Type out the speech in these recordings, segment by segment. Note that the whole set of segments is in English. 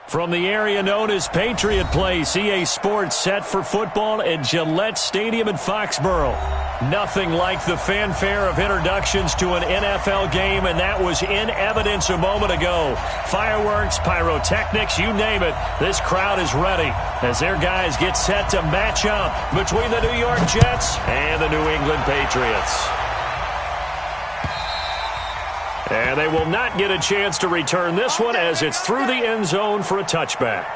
From the area known as Patriot Place, EA Sports set for football at Gillette Stadium in Foxborough. Nothing like the fanfare of introductions to an NFL game, and that was in evidence a moment ago. Fireworks, pyrotechnics, you name it. This crowd is ready as their guys get set to match up between the New York Jets and the New England Patriots. And they will not get a chance to return this one as it's through the end zone for a touchback.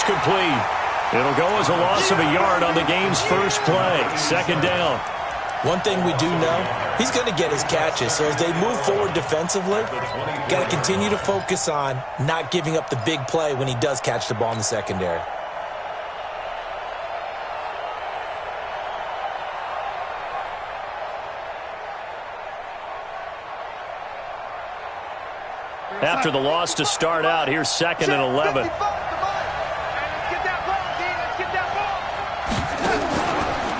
Complete. It'll go as a loss of a yard on the game's first play. Second down. One thing we do know, he's going to get his catches. So as they move forward defensively, got to continue to focus on not giving up the big play when he does catch the ball in the secondary. After the loss to start out, here's 2nd and 11.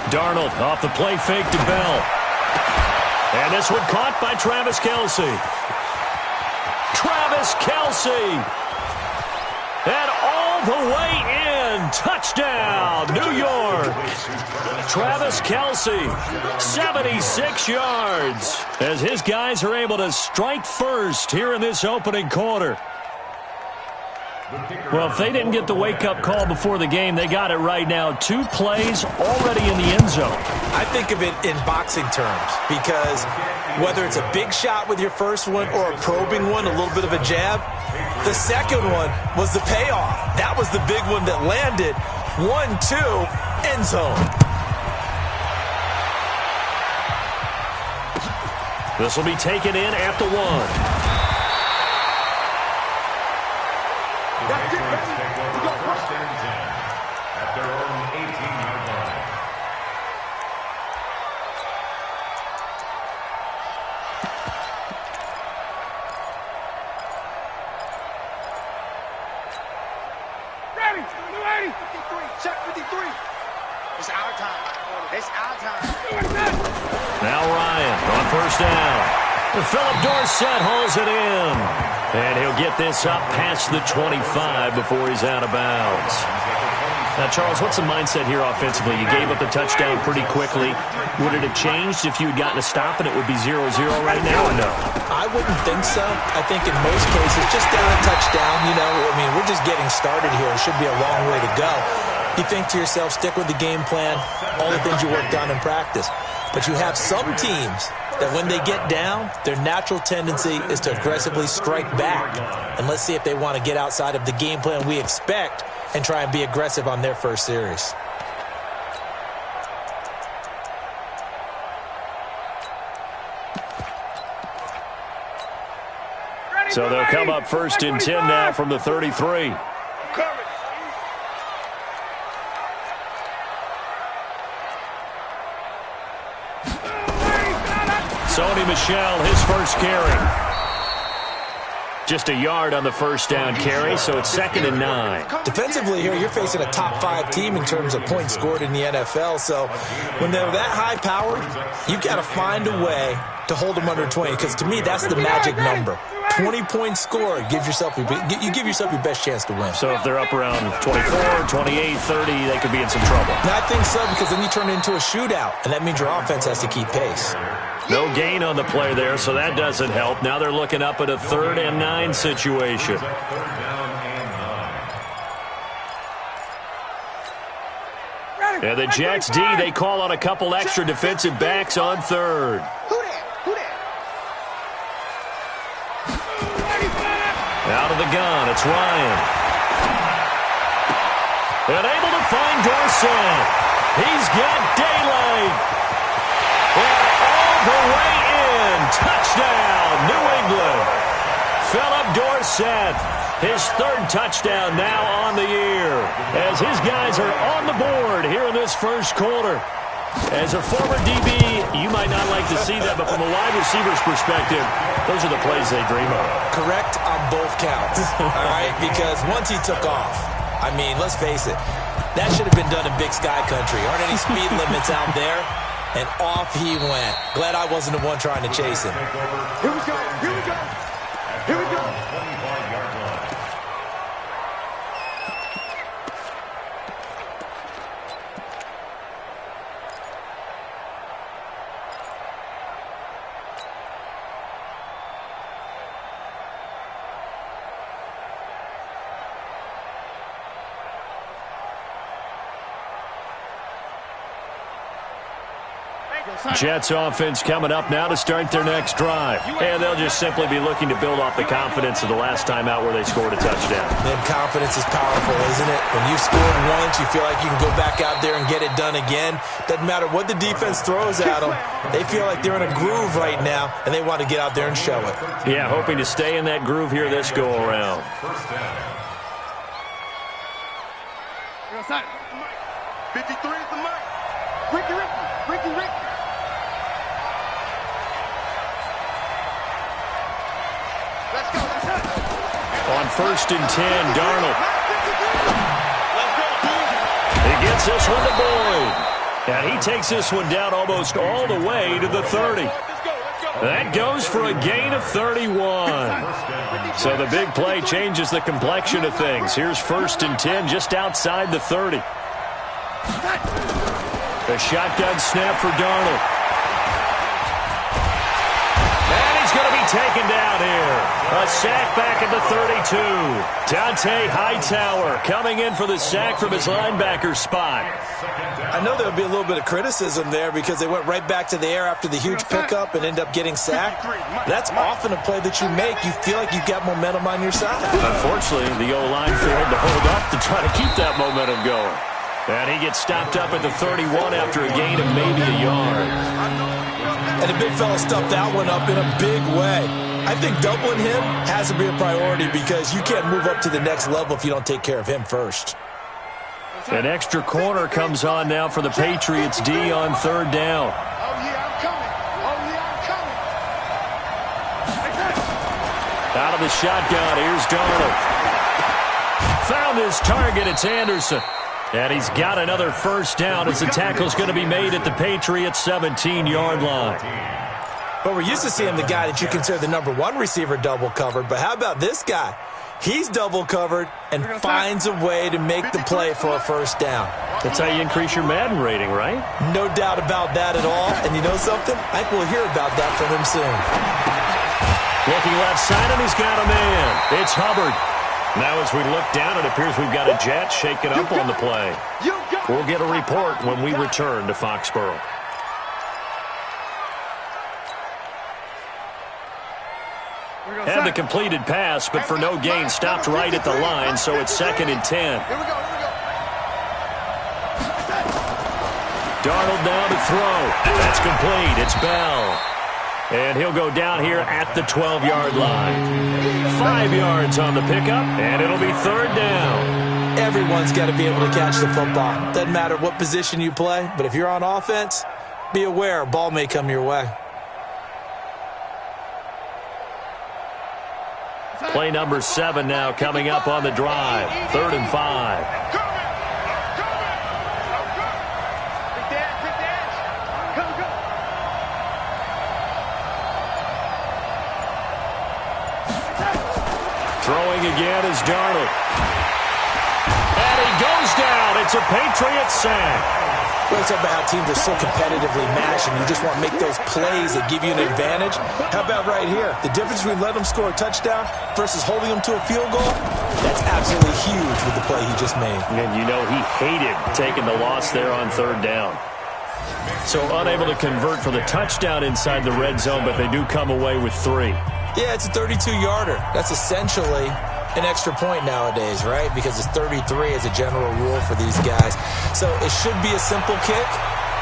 Darnold off the play fake to Bell. And this one caught by Travis Kelce. Travis Kelce. And all the way in. Touchdown, New York. Travis Kelce, 76 yards. As his guys are able to strike first here in this opening quarter. Well, if they didn't get the wake-up call before the game, they got it right now. 2 plays already in the end zone. I think of it in boxing terms because whether it's a big shot with your first one or a probing one, a little bit of a jab, the second one was the payoff. That was the big one that landed. 1-2, end zone. This will be taken in at the 1. At their own 18-yard line. Ready, 280, 53, check 53. It's our time. It's our time. Now Ryan on first down. Philip Dorsett hauls it in. And he'll get this up past the 25 before he's out of bounds. Now, Charles, what's the mindset here offensively? You gave up the touchdown pretty quickly. Would it have changed if you had gotten a stop and it would be 0-0 right now or no? I wouldn't think so. I think in most cases, just down a touchdown, we're just getting started here. It should be a long way to go. You think to yourself, stick with the game plan, all the things you worked on in practice. But you have some teams that when they get down, their natural tendency is to aggressively strike back. And let's see if they want to get outside of the game plan we expect and try and be aggressive on their first series. So they'll come up 1st and 10 now from the 33. Sony Michel, his first carry. Just a yard on the first down carry, so it's 2nd and 9. Defensively here, you're facing a top 5 team in terms of points scored in the NFL. So when they're that high powered, you've got to find a way to hold them under 20. Because to me, that's the magic number. 20 points scored, you give yourself your best chance to win. So if they're up around 24, 28, 30, they could be in some trouble. And I think so, because then you turn it into a shootout, and that means your offense has to keep pace. No gain on the play there, so that doesn't help. Now they're looking up at a 3rd and 9 situation. And the Jets D, they call on a couple extra defensive backs on 3rd. Out of the gun, it's Ryan. And able to find Dorsett. He's got daylight. And all the way in. Touchdown, New England. Philip Dorsett, his third touchdown now on the year, as his guys are on the board here in this first quarter. As a former DB, you might not like to see that, but from a wide receiver's perspective, those are the plays they dream of. Correct on both counts, all right? Because once he took off, I mean, let's face it, that should have been done in Big Sky Country. Aren't any speed limits out there? And off he went. Glad I wasn't the one trying to chase him. Here we go. Here we go. Here we go. Jets offense coming up now to start their next drive. And they'll just simply be looking to build off the confidence of the last time out where they scored a touchdown. And confidence is powerful, isn't it? When you've scored once, you feel like you can go back out there and get it done again. Doesn't matter what the defense throws at them. They feel like they're in a groove right now, and they want to get out there and show it. Yeah, hoping to stay in that groove here this go-around. 53 is the mark. Ricky. Let's go. On 1st and 10, Darnold. He gets this one to Boyd. And he takes this one down almost all the way to the 30. That goes for a gain of 31. So the big play changes the complexion of things. Here's 1st and 10 just outside the 30. The shotgun snap for Darnold. And he's going to be taken down here. A sack back at the 32. Dante Hightower coming in for the sack from his linebacker spot. I know there'll be a little bit of criticism there because they went right back to the air after the huge pickup and end up getting sacked. That's often a play that you make. You feel like you've got momentum on your side. Unfortunately, the O-line failed to hold up to try to keep that momentum going. And he gets stopped up at the 31 after a gain of maybe a yard. And the big fella stuffed that one up in a big way. I think doubling him has to be a priority because you can't move up to the next level if you don't take care of him first. An extra corner comes on now for the Patriots D on 3rd down. Oh, yeah, I'm coming. Out of the shotgun, here's Darnold. Found his target, it's Anderson. And he's got another 1st down as the tackle's going to be made at the Patriots' 17-yard line. But we're used to seeing the guy that you consider the #1 receiver double covered. But how about this guy? He's double covered and finds a way to make the play for a 1st down. That's how you increase your Madden rating, right? No doubt about that at all. And you know something? I think we'll hear about that from him soon. Looking left side, and he's got a man. It's Hubbard. Now as we look down, it appears we've got a Jet shaking up on the play. We'll get a report when we return to Foxborough. Had the completed pass, but for no gain, stopped right at the line, so it's 2nd and 10. Here we go. Darnold now to throw. That's complete. It's Bell. And he'll go down here at the 12-yard line. 5 yards on the pickup, and it'll be 3rd down. Everyone's got to be able to catch the football. Doesn't matter what position you play, but if you're on offense, be aware a ball may come your way. Play number 7 now coming up on the drive. 3rd and 5. Throwing again is Darnold. And he goes down. It's a Patriots sack. Well, it's about how teams are so competitively matched and you just want to make those plays that give you an advantage. How about right here? The difference between letting them score a touchdown versus holding them to a field goal, that's absolutely huge with the play he just made. And you know he hated taking the loss there on 3rd down. So unable to convert for the touchdown inside the red zone, but they do come away with 3. Yeah, it's a 32-yarder. That's essentially an extra point nowadays, right? Because it's 33 as a general rule for these guys. So it should be a simple kick.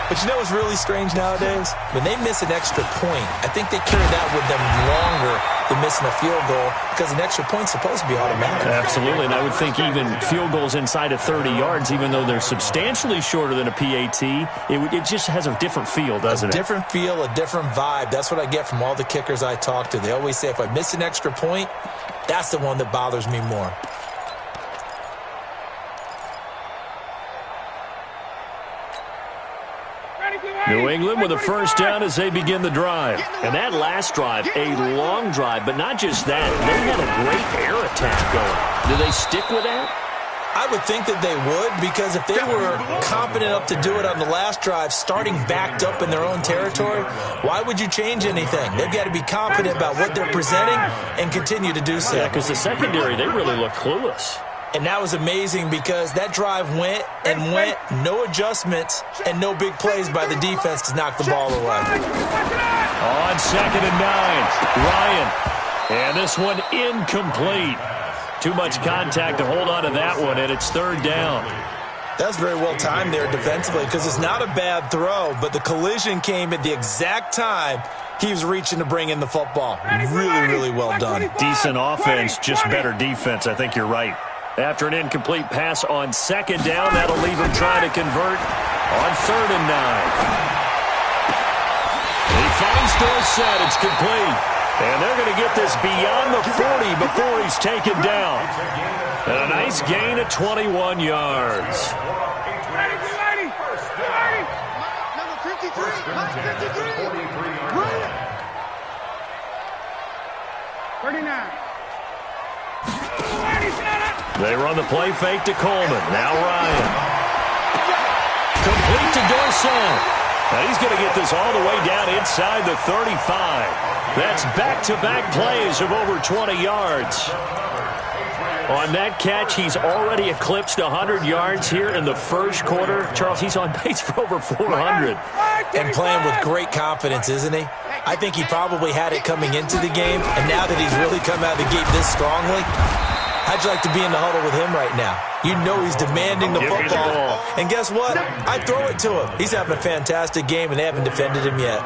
But you know what's really strange nowadays? When they miss an extra point, I think they carry that with them longer than missing a field goal because an extra point's supposed to be automatic. Absolutely, and I would think even field goals inside of 30 yards, even though they're substantially shorter than a PAT, it just has a different feel, doesn't it? A different feel, a different vibe. That's what I get from all the kickers I talk to. They always say if I miss an extra point, that's the one that bothers me more. New England with a first down as they begin the drive. And that last drive, a long drive, but not just that. They had a great air attack going. Do they stick with that? I would think that they would, because if they were confident enough to do it on the last drive, starting backed up in their own territory, why would you change anything? They've got to be confident about what they're presenting and continue to do so. Yeah, because the secondary, they really look clueless. And that was amazing because that drive went and went, no adjustments and no big plays by the defense to knock the ball away. On 2nd and 9, Ryan. And this one incomplete. Too much contact to hold on to that one, and it's 3rd down. That's very well timed there defensively because it's not a bad throw, but the collision came at the exact time he was reaching to bring in the football. Really, really well done. Decent offense, just better defense. I think you're right. After an incomplete pass on 2nd down, that'll leave him trying to convert on 3rd and 9. He finds Dorsett. It's complete. And they're going to get this beyond the 40 before he's taken down. And a nice gain of 21 yards. Number 53. 39. They run the play fake to Coleman. Now Ryan. Complete to Dorsett. Now he's going to get this all the way down inside the 35. That's back-to-back plays of over 20 yards. On that catch, he's already eclipsed 100 yards here in the first quarter. Charles, he's on pace for over 400. And playing with great confidence, isn't he? I think he probably had it coming into the game, and now that he's really come out of the gate this strongly, how'd you like to be in the huddle with him right now? You know he's demanding the football. And guess what? I throw it to him. He's having a fantastic game, and they haven't defended him yet.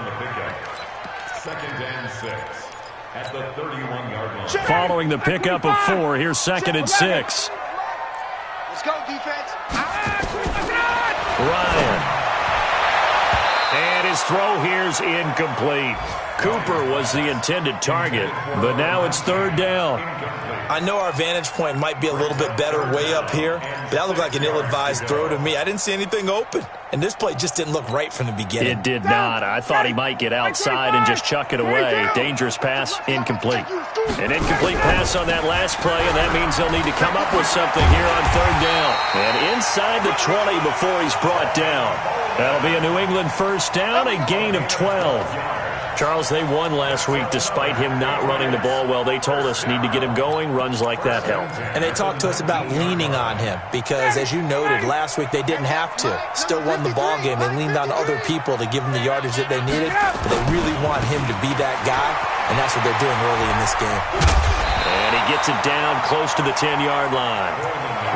2nd and 6 at the 31-yard line. Following the pickup of 4, here's 2nd and 6. Let's go, defense. Ryan. And his throw here's incomplete. Cooper was the intended target, but now it's 3rd down. I know our vantage point might be a little bit better way up here, but that looked like an ill-advised throw to me. I didn't see anything open, and this play just didn't look right from the beginning. It did not. I thought he might get outside and just chuck it away. Dangerous pass, incomplete. An incomplete pass on that last play, and that means they'll need to come up with something here on 3rd down. And inside the 20 before he's brought down. That'll be a New England first down, a gain of 12. Charles, they won last week despite him not running the ball well. They told us need to get him going. Runs like that help. And they talked to us about leaning on him because, as you noted, last week they didn't have to. Still won the ball game. They leaned on other people to give them the yardage that they needed. But they really want him to be that guy, and that's what they're doing early in this game. And he gets it down close to the 10-yard line.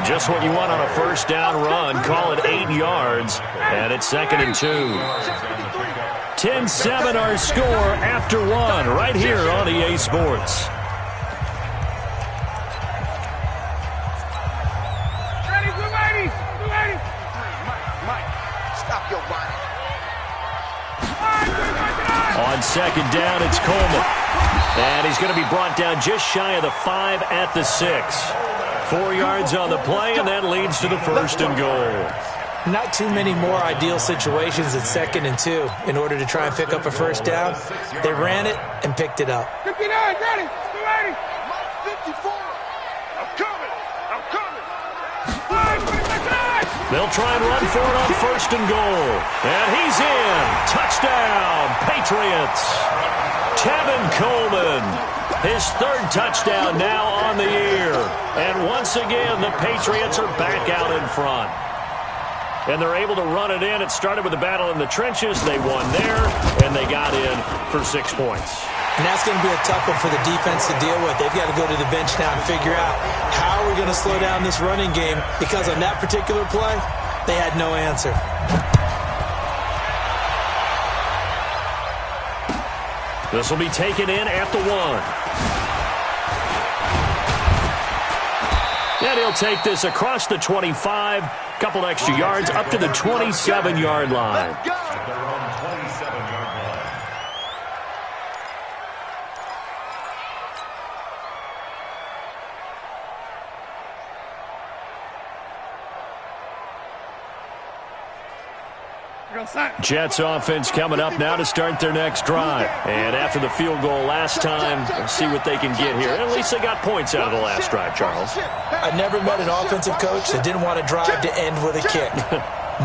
Just what you want on a first down run. Call it 8 yards, and it's 2nd and 2. 10-7 our score after 1 right here on EA Sports. Mike, stop your whining. On 2nd down, it's Coleman. And he's going to be brought down just shy of the 5 at the 6. 4 yards on the play, and that leads to the 1st and goal. Not too many more ideal situations at 2nd and 2 in order to try and pick up a first down. They ran it and picked it up. 59, ready, 280. Mike, 54. I'm coming. They'll try and run for it on 1st and goal. And he's in. Touchdown, Patriots. Tevin Coleman. His 3rd touchdown now on the year. And once again, the Patriots are back out in front. And they're able to run it in. It started with a battle in the trenches. They won there, and they got in for 6 points. And that's going to be a tough one for the defense to deal with. They've got to go to the bench now and figure out how are we going to slow down this running game, because on that particular play, they had no answer. This will be taken in at the 1. And he'll take this across the 25, couple extra yards up to the 27-yard line. At their own 27-yard line. Jets offense coming up now to start their next drive. And after the field goal last time, we'll see what they can get here. At least they got points out of the last drive, Charles. I never met an offensive coach that didn't want to drive to end with a kick.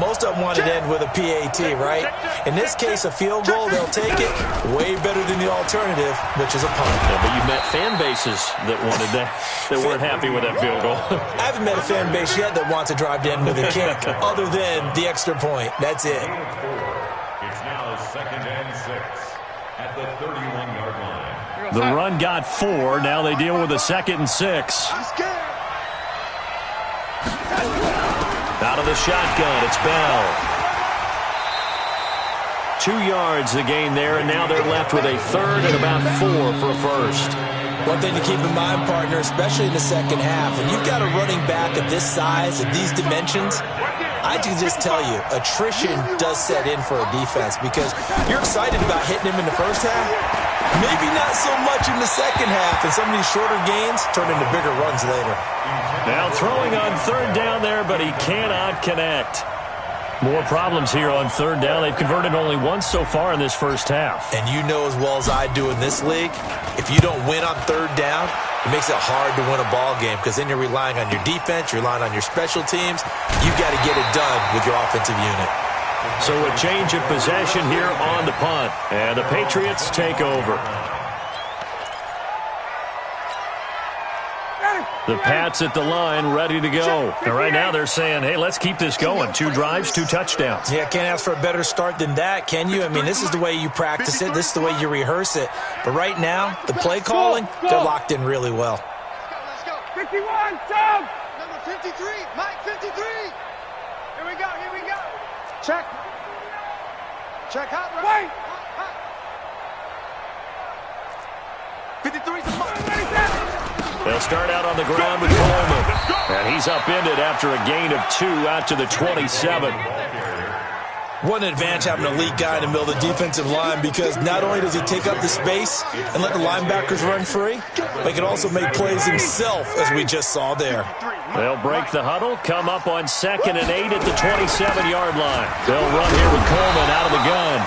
Most of them wanted to end with a PAT, right? In this case, a field goal, they'll take it way better than the alternative, which is a punt. Yeah, but you met fan bases that wanted that, that weren't happy with that field goal. I haven't met a fan base yet that wants to drive to end with a kick, other than the extra point. That's it. It's now 2nd and 6 at the 31-yard line. The run got 4. Now they deal with a 2nd and 6. Out of the shotgun, it's Bell. 2 yards the gain there, and now they're left with a 3rd and about 4 for a first. One thing to keep in mind, partner, especially in the second half, when you've got a running back of this size, of these dimensions, I can just tell you, attrition does set in for a defense, because you're excited about hitting him in the first half, maybe not so much in the second half, and some of these shorter gains turn into bigger runs later. Now throwing on 3rd down there, but he cannot connect. More problems here on 3rd down. They've converted only once so far in this first half. And you know as well as I do in this league, if you don't win on 3rd down, it makes it hard to win a ball game, because then you're relying on your defense, you're relying on your special teams. You've got to get it done with your offensive unit. So a change of possession here on the punt, and the Patriots take over. The Pats at the line, ready to go. And right now they're saying, hey, let's keep this going. 2 drives, 2 touchdowns. Yeah, can't ask for a better start than that, can you? I mean, this is the way you practice it. This is the way you rehearse it. But right now, the play calling, they're locked in really well. Let's go. 51, Tom. Number 53, Mike 53. Here we go, here we go. Check. Check hot, right? 53's the mark. They'll start out on the ground with Coleman. And he's upended after a gain of 2 out to the 27. What an advantage having an elite guy in the middle of the defensive line, because not only does he take up the space and let the linebackers run free, but he can also make plays himself, as we just saw there. They'll break the huddle, come up on 2nd and 8 at the 27-yard line. They'll run here with Coleman out of the gun.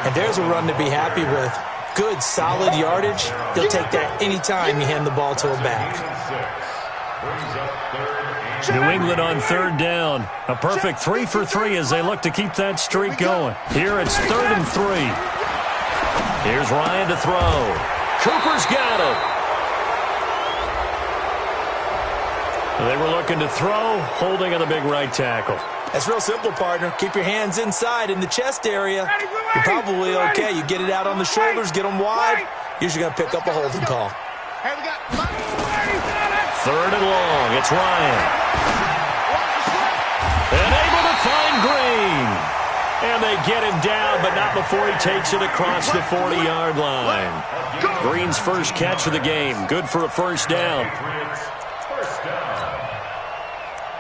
And there's a run to be happy with. Good, solid yardage. He'll take that anytime you hand the ball to a back. New England on 3rd down. A perfect 3 for 3 as they look to keep that streak going. Here it's 3rd and 3. Here's Ryan to throw. Cooper's got it. They were looking to throw, holding on the big right tackle. That's real simple, partner. Keep your hands inside in the chest area. You're probably okay. You get it out on the shoulders, get them wide. Usually going to pick up a holding call. 3rd and long. It's Ryan. And able to find Green. And they get him down, but not before he takes it across the 40-yard line. Green's first catch of the game. Good for a first down. First down.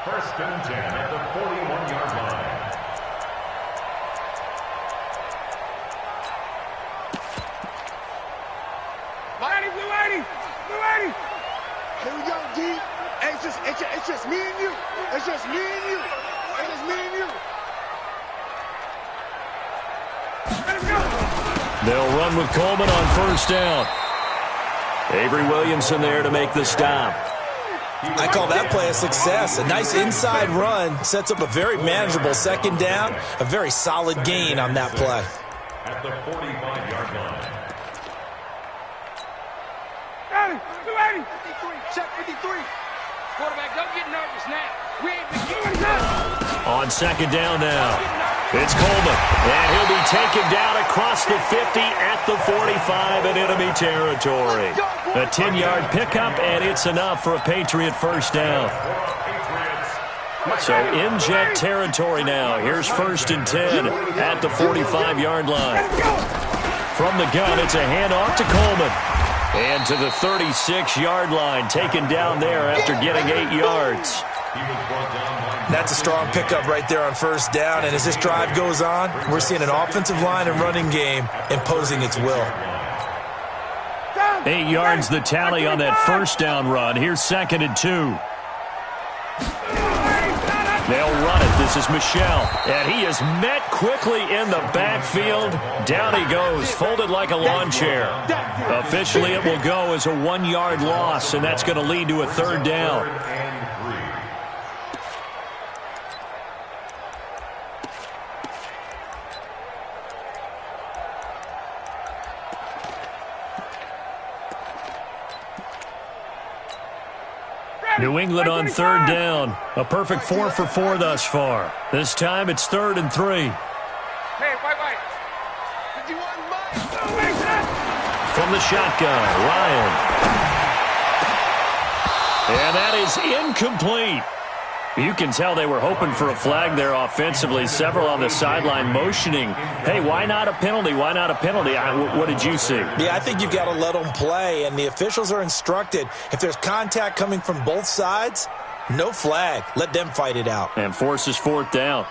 1st and 10 at the 41-yard line. Here we go, D. Hey, it's just me and you. It's just me and you. It's just me and you. They'll run with Coleman on 1st down. Avery Williamson there to make the stop. I call that play a success. A nice inside run sets up a very manageable 2nd down. A very solid gain on that play. At the 45-yard line. Check 53. Quarterback, don't get nervous now. We ain't been On 2nd down now. It's Coleman, and he'll be taken down across the 50 at the 45 in enemy territory. A 10-yard pickup, and it's enough for a Patriot first down. So in Jet territory now. Here's 1st and 10 at the 45-yard line. From the gun, it's a handoff to Coleman. And to the 36-yard line, taken down there after getting 8 yards. That's a strong pickup right there on 1st down. And as this drive goes on, we're seeing an offensive line and running game imposing its will. 8 yards the tally on that 1st down run. Here's 2nd and 2. They'll run it. This is Michel. And he is met quickly in the backfield. Down he goes, folded like a lawn chair. Officially, it will go as a 1-yard loss, and that's going to lead to a 3rd down. New England on 3rd down. A perfect 4 for 4 thus far. This time it's 3rd and 3. Hey, white. 51, From the shotgun, Ryan. And that is incomplete. You can tell they were hoping for a flag there offensively. Several on the sideline motioning, hey, why not a penalty? Why not a penalty? What did you see? Yeah, I think you've got to let them play, and the officials are instructed. If there's contact coming from both sides, no flag. Let them fight it out. And forces 4th down.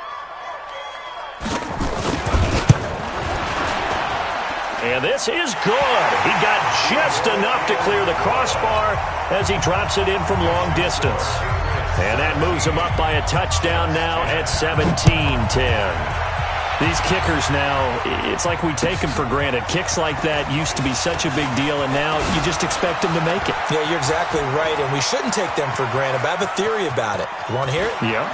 And this is good. He got just enough to clear the crossbar as he drops it in from long distance. And that moves him up by a touchdown now at 17-10. These kickers now, it's like we take them for granted. Kicks like that used to be such a big deal, and now you just expect them to make it. Yeah, you're exactly right, and we shouldn't take them for granted, but I have a theory about it. You want to hear it? Yeah.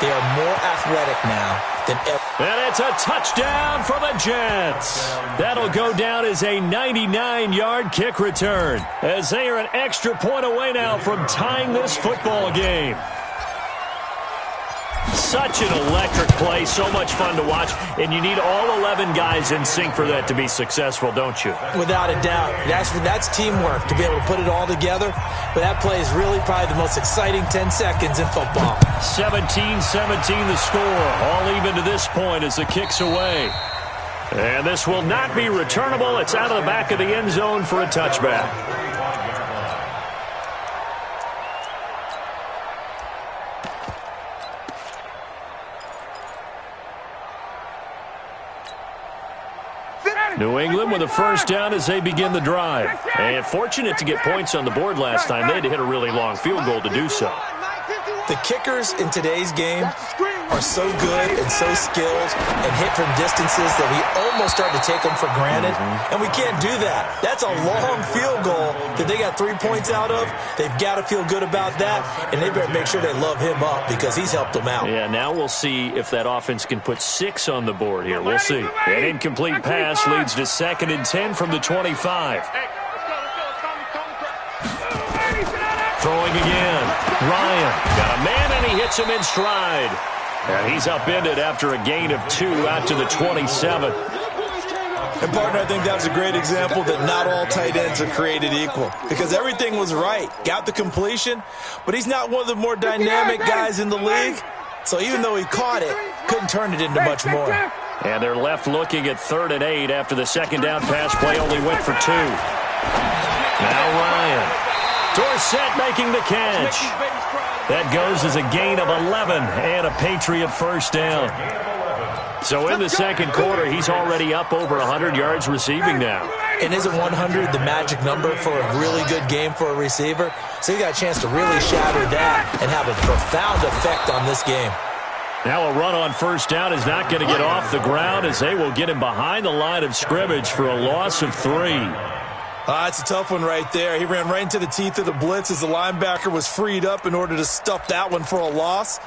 They are more athletic now than ever. And it's a touchdown for the Jets. That'll go down as a 99-yard kick return, as they are an extra point away now from tying this football game. Such an electric play, so much fun to watch, and you need all 11 guys in sync for that to be successful, don't you? Without a doubt. That's teamwork to be able to put it all together, but that play is really probably the most exciting 10 seconds in football. 17-17 the score, all even to this point as the kick's away. And this will not be returnable. It's out of the back of the end zone for a touchback. New England with a first down as they begin the drive. And fortunate to get points on the board last time. They had to hit a really long field goal to do so. The kickers in today's game are so good and so skilled and hit from distances that we almost start to take them for granted. And we can't do that. That's a long field goal that they got 3 points out of. They've got to feel good about that, and they better make sure they love him up because he's helped them out. Yeah, now we'll see if that offense can put 6 on the board here. We'll see. An incomplete pass leads to 2nd and 10 from the 25. Throwing again. Ryan got a man, and he hits him in stride. And he's upended after a gain of 2 out to the 27. And, partner, I think that was a great example that not all tight ends are created equal because everything was right. Got the completion, but he's not one of the more dynamic guys in the league. So even though he caught it, couldn't turn it into much more. And they're left looking at 3rd and 8 after the second down pass play only went for 2. Now Ryan. Dorsett making the catch. That goes as a gain of 11 and a Patriot first down. So in the second quarter, he's already up over 100 yards receiving now. And isn't 100 the magic number for a really good game for a receiver? So he got a chance to really shatter that and have a profound effect on this game. Now a run on first down is not going to get off the ground as they will get him behind the line of scrimmage for a loss of 3. It's a tough one right there. He ran right into the teeth of the blitz as the linebacker was freed up in order to stuff that one for a loss.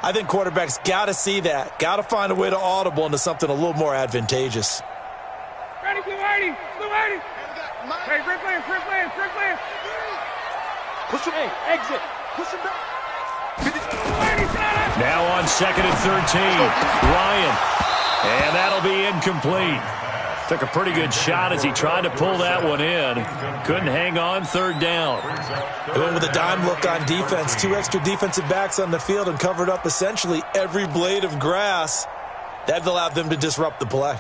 I think quarterbacks got to see that. Got to find a way to audible into something a little more advantageous. Ready, Blue 80. Hey, Strickland. Push him, exit. Push him back. Now on 2nd and 13. Ryan. And that'll be incomplete. Took a pretty good shot as he tried to pull that one in. Couldn't hang on 3rd down. Going with a dime look on defense. 2 extra defensive backs on the field and covered up essentially every blade of grass. That allowed them to disrupt the play.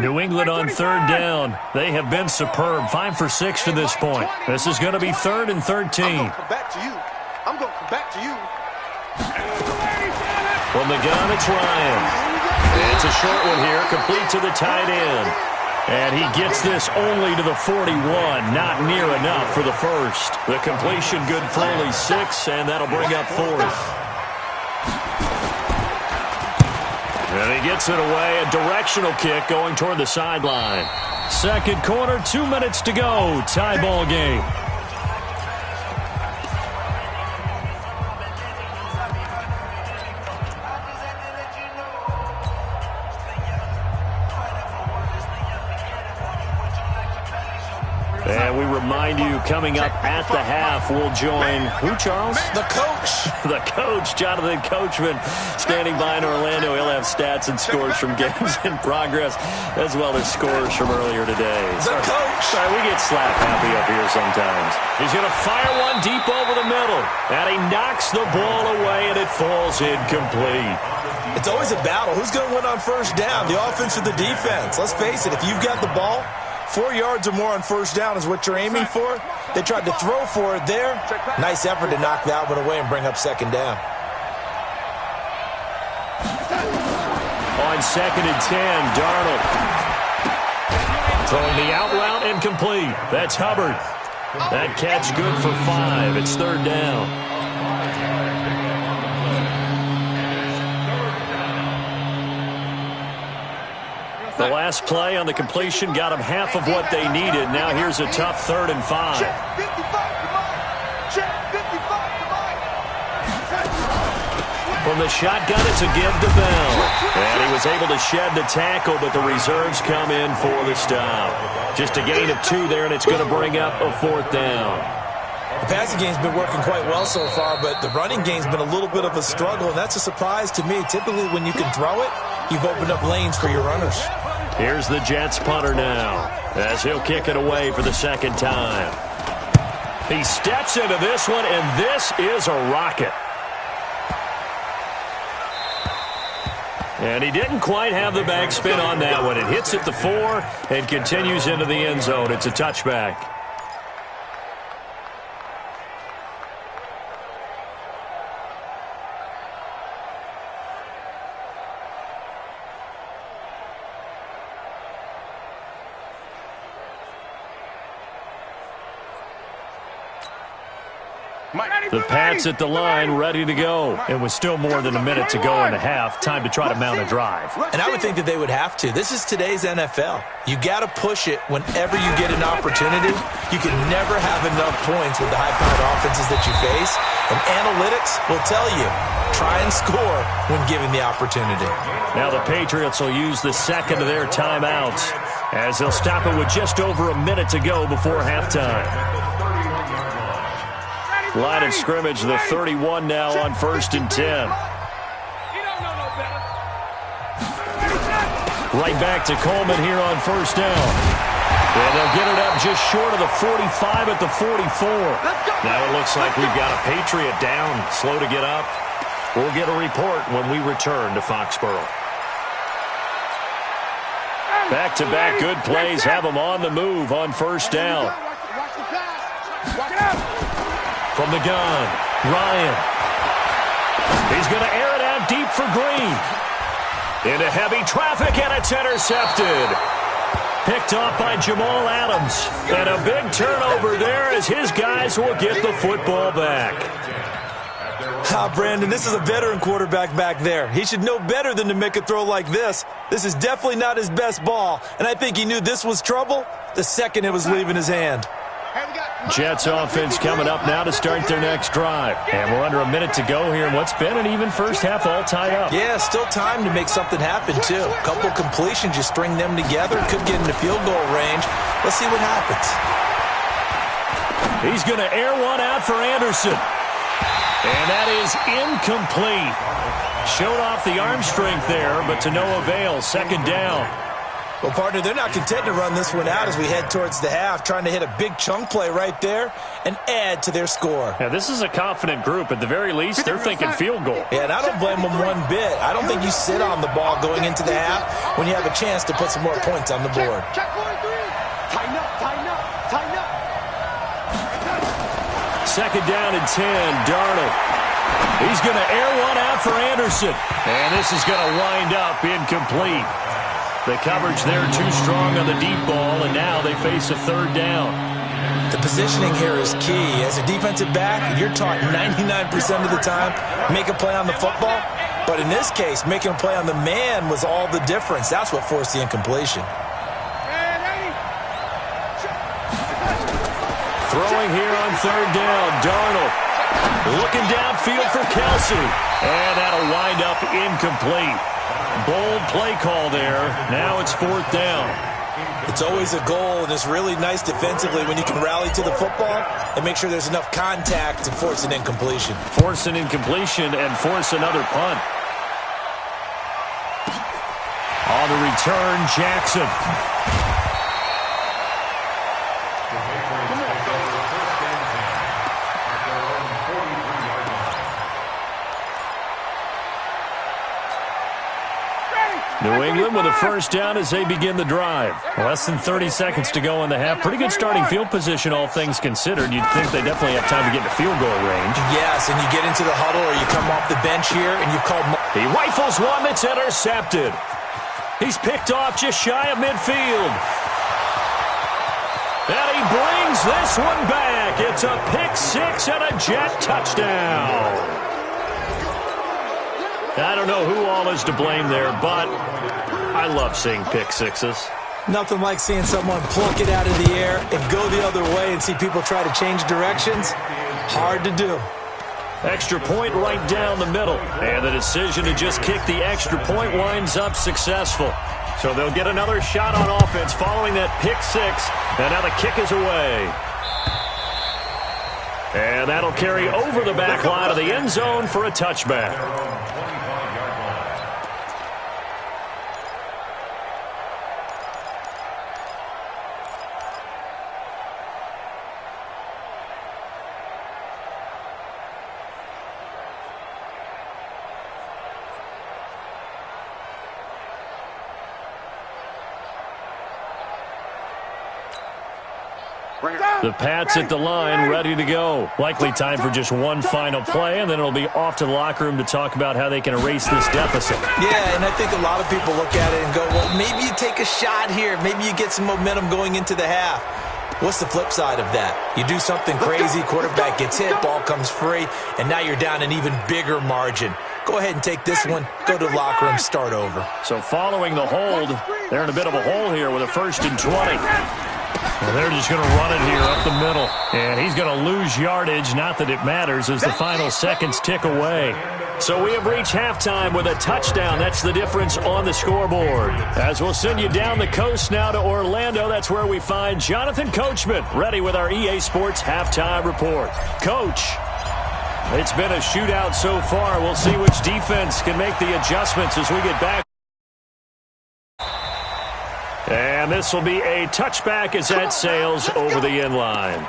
New England on 3rd down. They have been superb. 5 for 6 to this point. This is going to be 3rd and 13. I'm going to come back to you. I'm going to come back to you. From the gun, it's Ryan. It's a short one here, complete to the tight end. And he gets this only to the 41, not near enough for the first. The completion good for only 6, and that'll bring up 4th. And he gets it away, a directional kick going toward the sideline. 2nd quarter, 2 minutes to go, tie ball game. And we remind you, coming up at the half, we'll join who, Charles? The coach. The coach, Jonathan Coachman, standing by in Orlando. He'll have stats and scores from games in progress, as well as scores from earlier today. The coach. Sorry, we get slap happy up here sometimes. He's going to fire one deep over the middle. And he knocks the ball away, and it falls incomplete. It's always a battle. Who's going to win on 1st down, the offense or the defense? Let's face it, if you've got the ball, 4 yards or more on 1st down is what you're aiming for. They tried to throw for it there. Nice effort to knock that one away and bring up 2nd down. On 2nd and 10, Darnold. Throwing the out route incomplete. That's Hubbard. That catch good for 5. It's 3rd down. The last play on the completion got them half of what they needed. Now here's a tough 3rd and 5. From the shotgun, it's a give to Bell. And he was able to shed the tackle, but the reserves come in for the stop. Just a gain of 2 there, and it's going to bring up a 4th down. The passing game's been working quite well so far, but the running game's been a little bit of a struggle, and that's a surprise to me. Typically, when you can throw it, you've opened up lanes for your runners. Here's the Jets punter now, as he'll kick it away for the 2nd time. He steps into this one, and this is a rocket. And he didn't quite have the backspin on that one. It hits at the 4 and continues into the end zone. It's a touchback. The Pats at the line, ready to go. And with still more than a minute to go in the half, time to try to mount a drive. And I would think that they would have to. This is today's NFL. You got to push it whenever you get an opportunity. You can never have enough points with the high-powered offenses that you face. And analytics will tell you, try and score when given the opportunity. Now the Patriots will use the 2nd of their timeouts, as they'll stop it with just over a minute to go before halftime. Line of scrimmage, the 31 now on 1st and 10. Right back to Coleman here on 1st down. And they'll get it up just short of the 45 at the 44. Now it looks like we've got a Patriot down, slow to get up. We'll get a report when we return to Foxborough. Back-to-back good plays have them on the move on 1st down. From the gun, Ryan. He's going to air it out deep for Green. Into heavy traffic, and it's intercepted. Picked off by Jamal Adams. And a big turnover there as his guys will get the football back. Brandon, this is a veteran quarterback back there. He should know better than to make a throw like this. This is definitely not his best ball, and I think he knew this was trouble the second it was leaving his hand. Jets offense coming up now to start their next drive. And we're under a minute to go here in what's been an even first half all tied up. Yeah, still time to make something happen, too. A couple completions, you string them together, could get into field goal range. Let's see what happens. He's going to air one out for Anderson. And that is is incomplete. Showed off the arm strength there, but to no avail. Second down. Well, partner, they're not content to run this one out as we head towards the half, trying to hit a big chunk play right there and add to their score. Yeah, this is a confident group. At the very least, they're thinking field goal. Yeah, and I don't blame them one bit. I don't think you sit on the ball going into the half when you have a chance to put some more points on the board. Check 43. Tighten up, tighten up, tighten up. Second down and 10, Darnold. He's going to air one out for Anderson. And this is going to wind up incomplete. The coverage there too strong on the deep ball, and now they face a third down. The positioning here is key. As a defensive back, you're taught 99% of the time, make a play on the football. But in this case, making a play on the man was all the difference. That's what forced the incompletion. Throwing here on third down, Darnold. Looking downfield for Kelsey. And that'll wind up incomplete. Bold play call there. Now it's fourth down. It's always a goal, and it's really nice defensively when you can rally to the football and make sure there's enough contact to force an incompletion. Force an incompletion and force another punt. On the return, Jackson. New England with a first down as they begin the drive. Less than 30 seconds to go in the half. Pretty good starting field position, all things considered. You'd think they definitely have time to get to field goal range. Yes, and you get into the huddle or you come off the bench here and you've called... He rifles one that's intercepted. He's picked off just shy of midfield. And he brings this one back. It's a pick six and a Jet touchdown. I don't know who all is to blame there, but I love seeing pick sixes. Nothing like seeing someone pluck it out of the air and go the other way and see people try to change directions. Hard to do. Extra point right down the middle. And the decision to just kick the extra point winds up successful. So they'll get another shot on offense following that pick six. And now the kick is away. And that'll carry over the back line of the end zone for a touchback. The Pats at the line, ready to go. Likely time for just one final play, and then it'll be off to the locker room to talk about how they can erase this deficit. Yeah, and I think a lot of people look at it and go, well, maybe you take a shot here. Maybe you get some momentum going into the half. What's the flip side of that? You do something crazy, quarterback gets hit, ball comes free, and now you're down an even bigger margin. Go ahead and take this one, go to the locker room, start over. So following the hold, they're in a bit of a hole here with a 1st and 20. Well, they're just going to run it here up the middle. And he's going to lose yardage. Not that it matters as the final seconds tick away. So we have reached halftime with a touchdown. That's the difference on the scoreboard. As we'll send you down the coast now to Orlando, that's where we find Jonathan Coachman, ready with our EA Sports halftime report. Coach, it's been a shootout so far. We'll see which defense can make the adjustments as we get back. And this will be a touchback as that sails over the end line.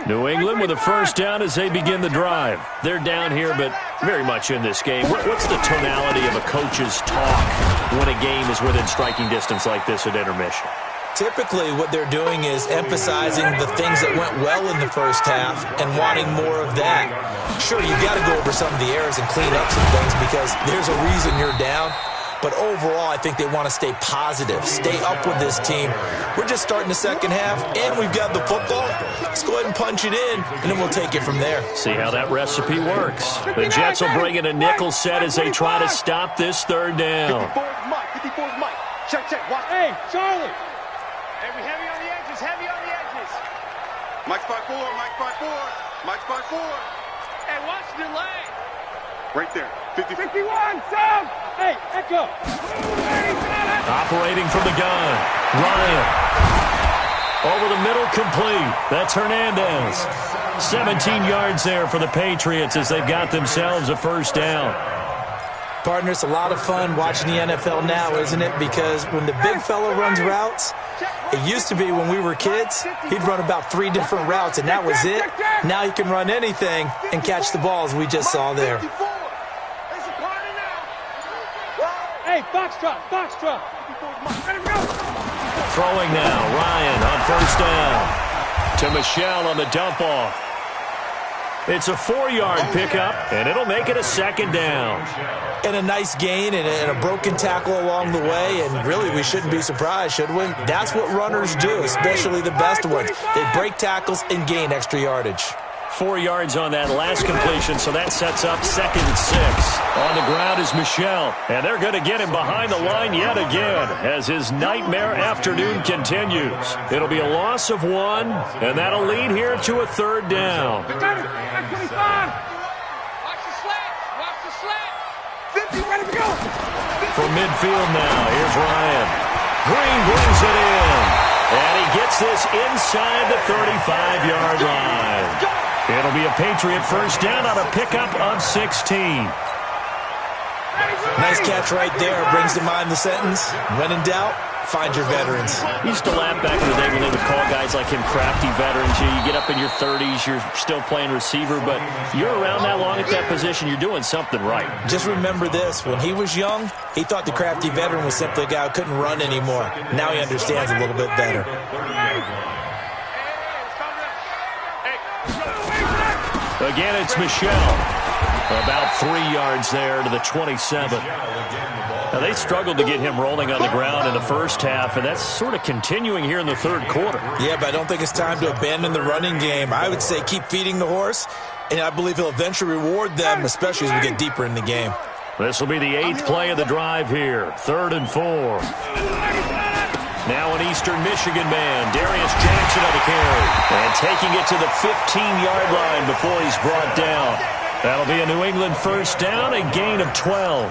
New England with a first down as they begin the drive. They're down here, but very much in this game. What's the tonality of a coach's talk when a game is within striking distance like this at intermission? Typically, what they're doing is emphasizing the things that went well in the first half and wanting more of that. Sure, you've got to go over some of the errors and clean up some things because there's a reason you're down. But overall, I think they want to stay positive, stay up with this team. We're just starting the second half, and we've got the football. Let's go ahead and punch it in, and then we'll take it from there. See how that recipe works. The Jets will bring in a nickel set as they try to stop this third down. 54's Mike. 54's Mike. Check, check. Watch. Hey, Charlie. Hey, we heavy on the edges. Heavy on the edges. Mike's by 4. Mike's by 4. Mike's by 4. Hey, watch the delay. Right there. 51, Sam. Hey, echo. Operating from the gun. Ryan. Over the middle, complete. That's Hernandez. 17 yards there for the Patriots as they've got themselves a first down. Partner, it's a lot of fun watching the NFL now, isn't it? Because when the big fella runs routes, it used to be when we were kids, he'd run about 3 different routes, and that was it. Now he can run anything and catch the balls we just saw there. Hey, Foxtrot, Foxtrot. Throwing now, Ryan on first down. To Michelle on the dump-off. It's a 4-yard pickup, and it'll make it a second down. And a nice gain and a broken tackle along the way, and really we shouldn't be surprised, should we? That's what runners do, especially the best ones. They break tackles and gain extra yardage. 4 yards on that last completion, so that sets up 2nd and 6. On the ground is Michelle, and they're going to get him behind the line yet again as his nightmare afternoon continues. It'll be a loss of 1, and that'll lead here to a 3rd down. Watch the slant. Watch the slant. 50, ready to go. From midfield now, here's Ryan. Green brings it in, and he gets this inside the 35-yard line. It'll be a Patriot first down on a pickup of 16. Nice catch right there. Brings to mind the sentence, when in doubt, find your veterans. He used to laugh back in the day when they would call guys like him crafty veterans. You get up in your 30s, you're still playing receiver, but you're around that long at that position, you're doing something right. Just remember this. When he was young, he thought the crafty veteran was simply a guy who couldn't run anymore. Now he understands a little bit better. Again, it's Michelle. About 3 yards there to the 27. Now, they struggled to get him rolling on the ground in the first half, and that's sort of continuing here in the 3rd quarter. Yeah, but I don't think it's time to abandon the running game. I would say keep feeding the horse, and I believe he'll eventually reward them, especially as we get deeper in the game. This will be the 8th play of the drive here. 3rd and 4. Now an Eastern Michigan man, Darius Jackson on the carry. And taking it to the 15-yard line before he's brought down. That'll be a New England first down, a gain of 12.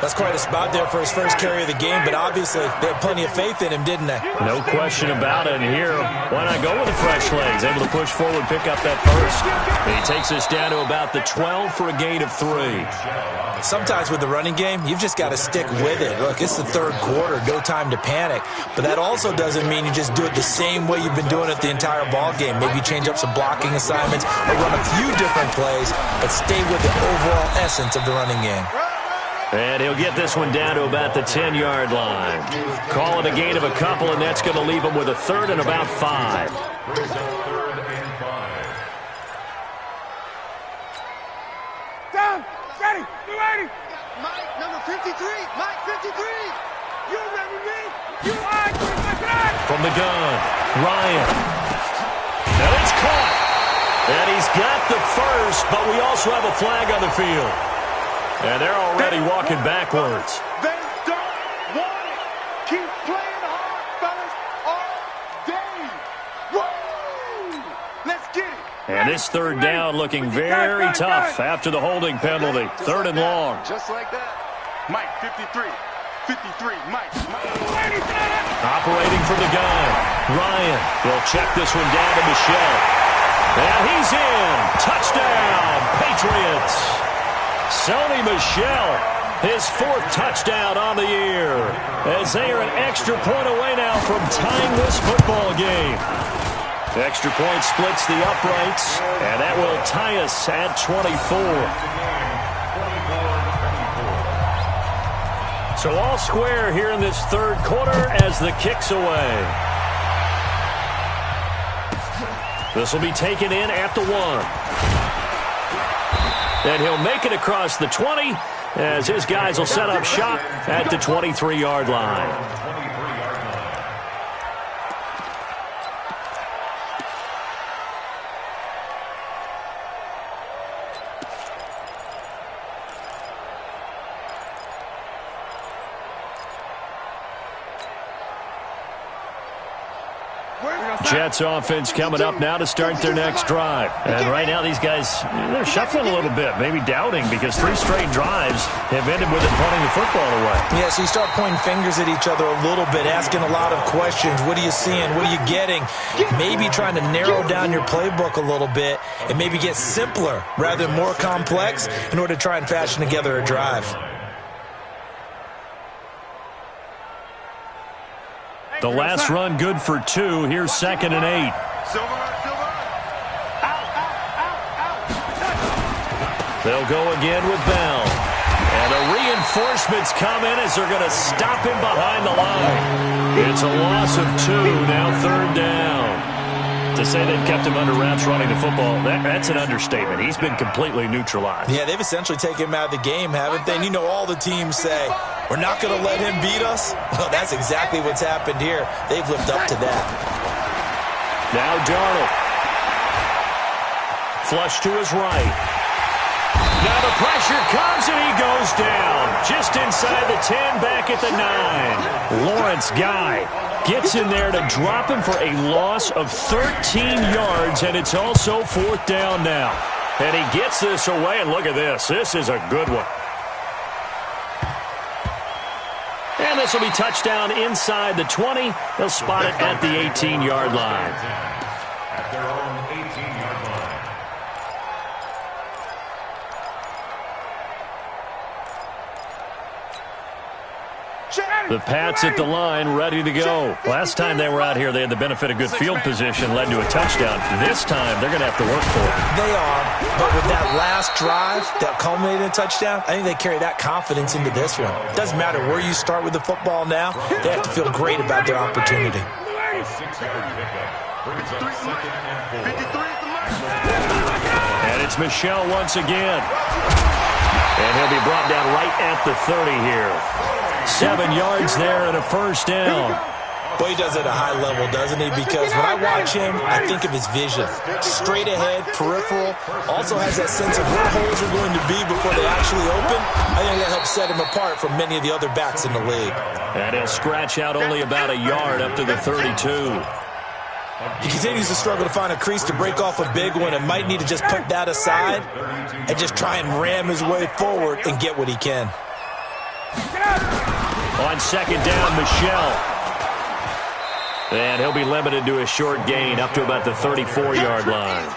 That's quite a spot there for his first carry of the game, but obviously they had plenty of faith in him, didn't they? No question about it. And here, why not go with the fresh legs? Able to push forward, pick up that first. And he takes us down to about the 12 for a gain of 3. Sometimes with the running game, you've just got to stick with it. Look, it's the 3rd quarter, no time to panic. But that also doesn't mean you just do it the same way you've been doing it the entire ball game. Maybe change up some blocking assignments or run a few different plays, but stay with the overall essence of the running game. And he'll get this one down to about the 10-yard line. Call it a gain of a couple, and that's going to leave him with a 3rd and about 5. Down, ready, you ready? Mike, number 53, Mike 53. You remember me? You are From the gun, Ryan. And it's caught. And he's got the first, but we also have a flag on the field. And they're already walking backwards. They don't want it. Keep playing hard, fellas, all day. Woo! Let's get it. And this 3rd down looking very tough after the holding penalty. 3rd and long. Just like that. Mike, 53. 53, Mike. Operating from the gun, Ryan will check this one down to Michelle. And he's in. Touchdown, Patriots. Sony Michel, his 4th touchdown on the year, as they are an extra point away now from tying this football game. The extra point splits the uprights, and that will tie us at 24. So all square here in this 3rd quarter as the kick's away. This will be taken in at the 1. And he'll make it across the 20 as his guys will set up shop at the 23-yard line. Jets offense coming up now to start their next drive. And right now these guys, they're shuffling a little bit, maybe doubting, because 3 straight drives have ended with it punting the football away. Yeah, so you start pointing fingers at each other a little bit, asking a lot of questions. What are you seeing? What are you getting? Maybe trying to narrow down your playbook a little bit and maybe get simpler rather than more complex in order to try and fashion together a drive. The last run good for 2. Here's 2nd and 8. They'll go again with Bell. And the reinforcements come in as they're going to stop him behind the line. It's a loss of 2, now 3rd down. To say they've kept him under wraps running the football, that's an understatement. He's been completely neutralized. Yeah, they've essentially taken him out of the game, haven't they? And you know all the teams say, we're not going to let him beat us. Well, that's exactly what's happened here. They've lived up to that. Now Darnold. Flush to his right. Now the pressure comes and he goes down. Just inside the 10, back at the 9. Lawrence Guy gets in there to drop him for a loss of 13 yards, and it's also 4th down now. And he gets this away, and look at this. This is a good one. And this will be touchdown inside the 20. They'll spot it at the 18-yard line. At their own 18-yard line. The Pats at the line, ready to go. Last time they were out here, they had the benefit of good field position, led to a touchdown. This time, they're going to have to work for it. They are, but with that last drive that culminated in a touchdown, I think they carry that confidence into this one. Doesn't matter where you start with the football now, they have to feel great about their opportunity. A 6-yard pickup brings up 2nd and 4. And it's Michel once again. And he'll be brought down right at the 30 here. 7 yards there and a 1st down. Boy, he does it at a high level, doesn't he? Because when I watch him, I think of his vision. Straight ahead, peripheral. Also has that sense of where holes are going to be before they actually open. I think that helps set him apart from many of the other backs in the league. And he'll scratch out only about a yard up to the 32. He continues to struggle to find a crease to break off a big one and might need to just put that aside and just try and ram his way forward and get what he can. On 2nd down, Michel. And he'll be limited to a short gain up to about the 34-yard line.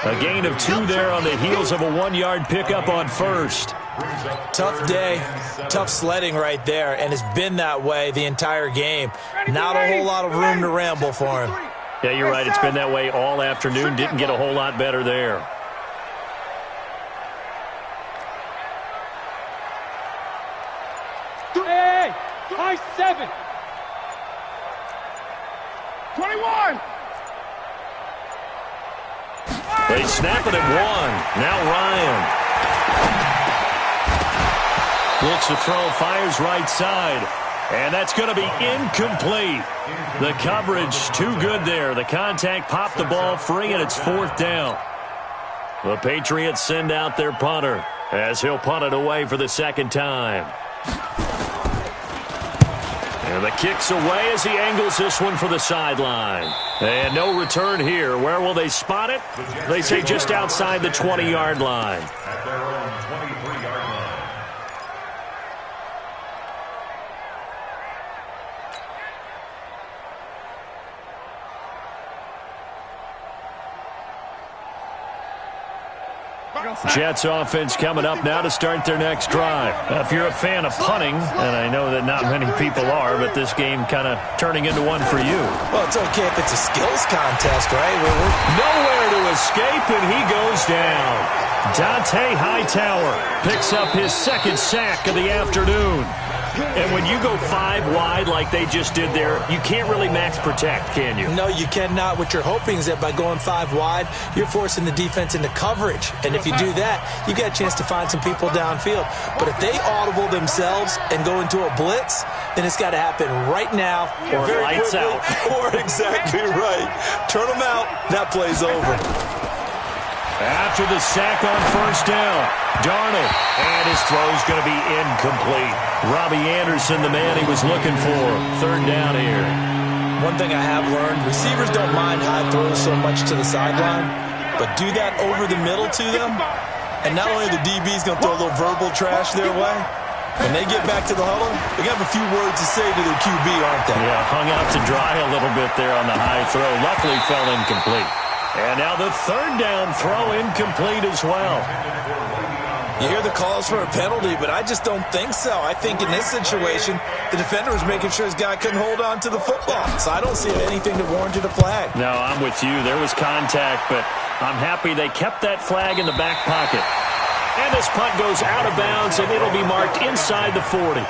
A gain of 2 there on the heels of a 1-yard pickup on 1st. Tough day, tough sledding right there, and it's been that way the entire game. Not a whole lot of room to ramble for him. Yeah, you're right. It's been that way all afternoon. Didn't get a whole lot better there. Hey, high 7. 21. They snap it at 1. Now Ryan. Looks to throw, fires right side. And that's going to be incomplete. The coverage too good there. The contact popped the ball free, and it's 4th down. The Patriots send out their punter as he'll punt it away for the 2nd time. And the kick's away as he angles this one for the sideline. And no return here. Where will they spot it? They say just outside the 20-yard line. At their own 23-yard line. Jets offense coming up now to start their next drive. Now, if you're a fan of punting, and I know that not many people are, but this game kind of turning into one for you. Well, it's okay if it's a skills contest, right? Nowhere to escape, and he goes down. Dante Hightower picks up his 2nd sack of the afternoon. And when you go 5 wide like they just did there, you can't really max protect, can you? No, you cannot. What you're hoping is that by going 5 wide, you're forcing the defense into coverage. And if you do that, you get a chance to find some people downfield. But if they audible themselves and go into a blitz, then it's got to happen right now. Or very lights quickly, out. Or exactly right. Turn them out. That play's over. After the sack on 1st down, Darnold, and his throw's going to be incomplete. Robbie Anderson, the man he was looking for. 3rd down here. One thing I have learned, receivers don't mind high throws so much to the sideline, but do that over the middle to them, and not only the DB's going to throw a little verbal trash their way, when they get back to the huddle, they're going to have a few words to say to their QB, aren't they? Yeah, hung out to dry a little bit there on the high throw. Luckily fell incomplete. And now the third down throw incomplete as well. You hear the calls for a penalty, but I just don't think so. I think in this situation, the defender was making sure his guy couldn't hold on to the football. So I don't see anything that warranted a flag. No, I'm with you. There was contact, but I'm happy they kept that flag in the back pocket. And this punt goes out of bounds, and it'll be marked inside the 40.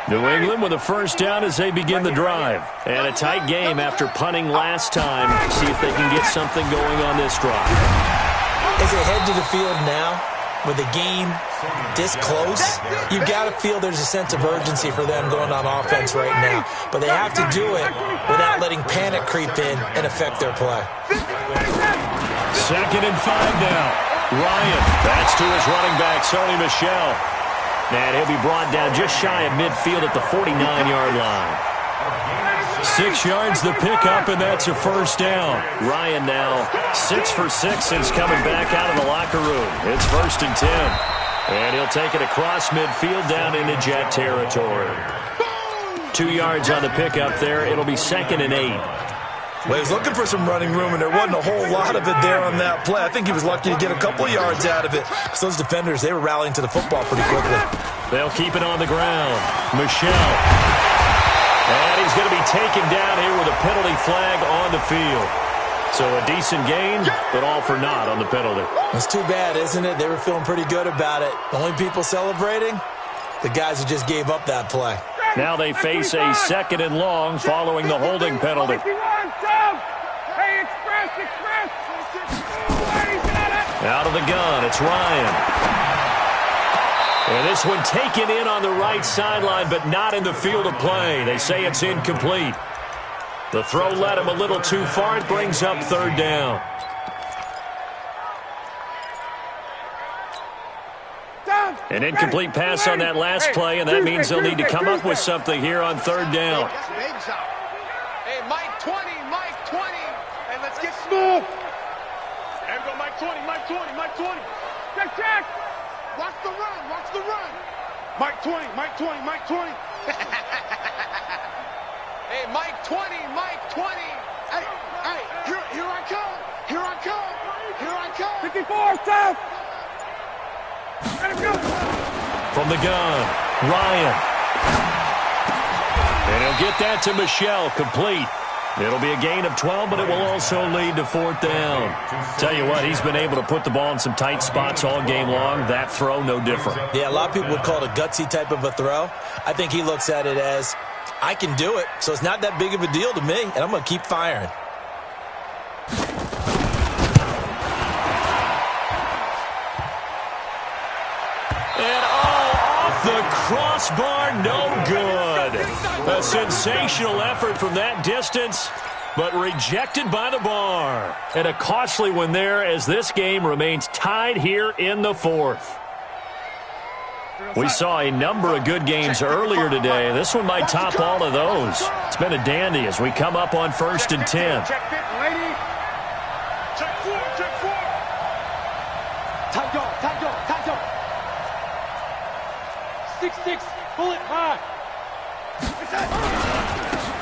New England with a first down as they begin the drive. And a tight game after punting last time. See if they can get something going on this drive. As they head to the field now, with the game this close, you've got to feel there's a sense of urgency for them going on offense right now. But they have to do it without letting panic creep in and affect their play. 2nd and 5 now. Ryan, that's to his running back, Sony Michel. And he'll be brought down just shy of midfield at the 49-yard line. 6 yards the pickup, and that's a first down. Ryan now 6 for 6 since coming back out of the locker room. It's 1st and 10. And he'll take it across midfield down into Jet territory. 2 yards on the pickup there. It'll be 2nd and 8. Well, he was looking for some running room, and there wasn't a whole lot of it there on that play. I think he was lucky to get a couple yards out of it. Because those defenders, they were rallying to the football pretty quickly. They'll keep it on the ground. Michel. And he's going to be taken down here with a penalty flag on the field. So a decent gain, but all for naught on the penalty. That's too bad, isn't it? They were feeling pretty good about it. The only people celebrating, the guys who just gave up that play. Now they face a 2nd and long following the holding penalty. Out of the gun, it's Ryan. And this one taken in on the right sideline, but not in the field of play. They say it's incomplete. The throw led him a little too far. It brings up 3rd down. An incomplete pass on that last play, and that means they'll need to come up with something here on 3rd down. Hey, Mike 20, Mike 20. Hey, let's get smooth. There we go, Mike 20, Mike 20, Mike 20. Check. Watch the run, watch the run. Mike 20, Mike 20, Mike 20. Hey, Mike 20, Mike 20. Hey, here I come. Here I come. Here I come. 54, stop. From the gun, Ryan. And he'll get that to Michel, complete. It'll be a gain of 12, but it will also lead to 4th down. Tell you what, he's been able to put the ball in some tight spots all game long. That throw, no different. Yeah, a lot of people would call it a gutsy type of a throw. I think he looks at it as, I can do it, so it's not that big of a deal to me, and I'm going to keep firing. The crossbar, no good. A sensational effort from that distance, but rejected by the bar. And a costly one there as this game remains tied here in the 4th. We saw a number of good games earlier today. This one might top all of those. It's been a dandy as we come up on 1st and 10. Check it, lady. Check 4, check 4. Tight dog. 6-6, pull it high.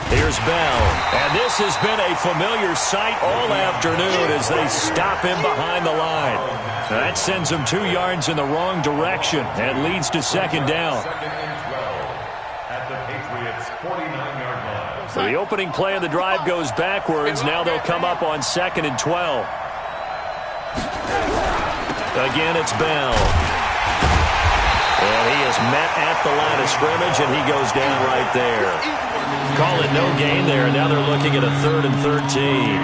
Here's Bell, and this has been a familiar sight all afternoon as they stop him behind the line. That sends him 2 yards in the wrong direction and leads to 2nd down. 2nd and 12 at the Patriots' 49-yard line. So the opening play of the drive goes backwards. Now they'll come up on 2nd and 12. Again, it's Bell. And he is met at the line of scrimmage, and he goes down right there. Call it no gain there. Now they're looking at a 3rd and 13.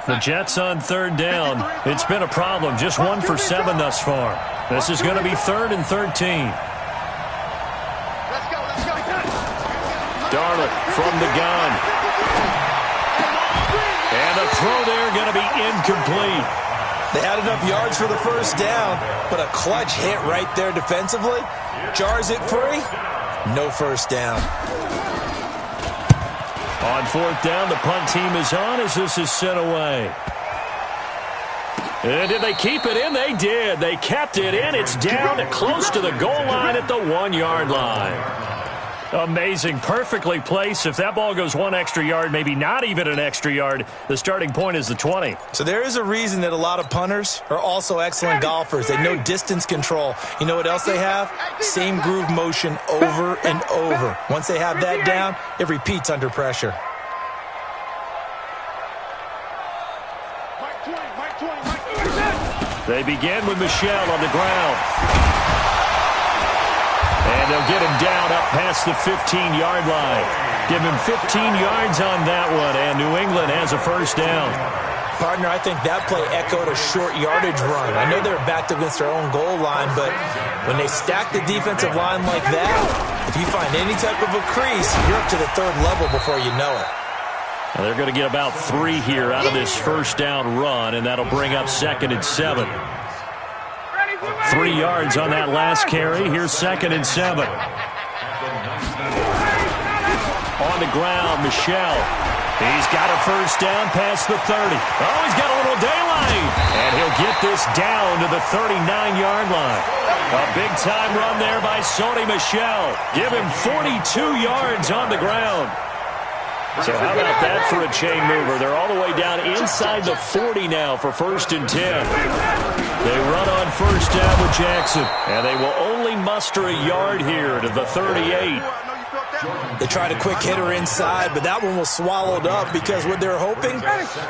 The Jets on 3rd down. It's been a problem. Just 1 for 7 thus far. This is going to be 3rd and 13. Let's go. Darnold from the gun. And the throw there going to be incomplete. They had enough yards for the first down, but a clutch hit right there defensively jars it free. No first down. On fourth down, the punt team is on as this is sent away. And did they keep it in? They did. They kept it in. It's down close to the goal line at the 1-yard line. Amazing. Perfectly placed. If that ball goes one extra yard, maybe not even an extra yard, the starting point is the 20. So there is a reason that a lot of punters are also excellent golfers. They know distance control. You know what else they have? Same groove motion over and over. Once they have that down, it repeats under pressure. They begin with Michel on the ground. And they'll get him down up past the 15-yard line. Give him 15 yards on that one, and New England has a first down. Partner, I think that play echoed a short yardage run. I know they were backed up against their own goal line, but when they stack the defensive line like that, if you find any type of a crease, you're up to the third level before you know it. Now they're going to get about 3 here out of this first down run, and that'll bring up 2nd and 7. 3 yards on that last carry. Here's 2nd and 7. On the ground, Michel. He's got a first down past the 30. Oh, he's got a little daylight. And he'll get this down to the 39-yard line. A big-time run there by Sony Michel. Give him 42 yards on the ground. So how about that for a chain mover? They're all the way down inside the 40 now for 1st and 10. They run on first down with Jackson, and they will only muster a yard here to the 38. They tried a quick hitter inside, but that one was swallowed up because what they're hoping,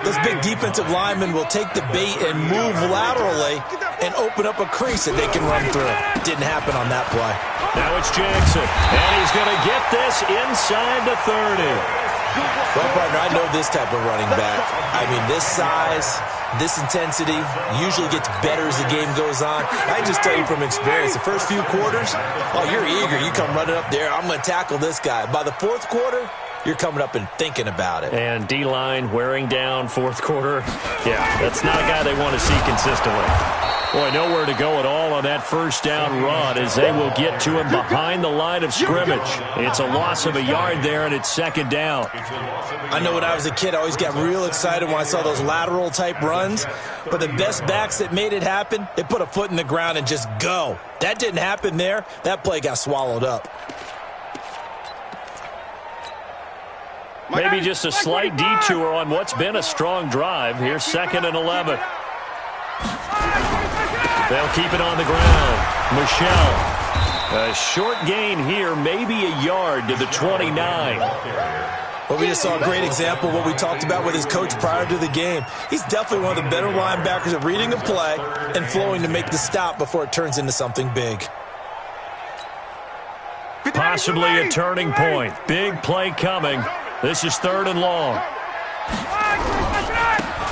those big defensive linemen will take the bait and move laterally and open up a crease that they can run through. Didn't happen on that play. Now it's Jackson, and he's going to get this inside the 30. Well, partner, I know this type of running back. I mean, this size, this intensity usually gets better as the game goes on. I just tell you from experience, the first few quarters, oh, you're eager. You come running up there, I'm going to tackle this guy. By the fourth quarter, you're coming up and thinking about it. And D-line wearing down fourth quarter. Yeah, that's not a guy they want to see consistently. Boy, nowhere to go at all on that first down run as they will get to him behind the line of scrimmage. It's a loss of a yard there, and it's 2nd down. I know when I was a kid, I always got real excited when I saw those lateral-type runs. But the best backs that made it happen, they put a foot in the ground and just go. That didn't happen there. That play got swallowed up. Maybe just a slight detour on what's been a strong drive. Here's 2nd and 11. They'll keep it on the ground. Michel. A short gain here, maybe a yard to the 29. Well, we just saw a great example of what we talked about with his coach prior to the game. He's definitely one of the better linebackers at reading a play and flowing to make the stop before it turns into something big. Possibly a turning point. Big play coming. This is 3rd and long.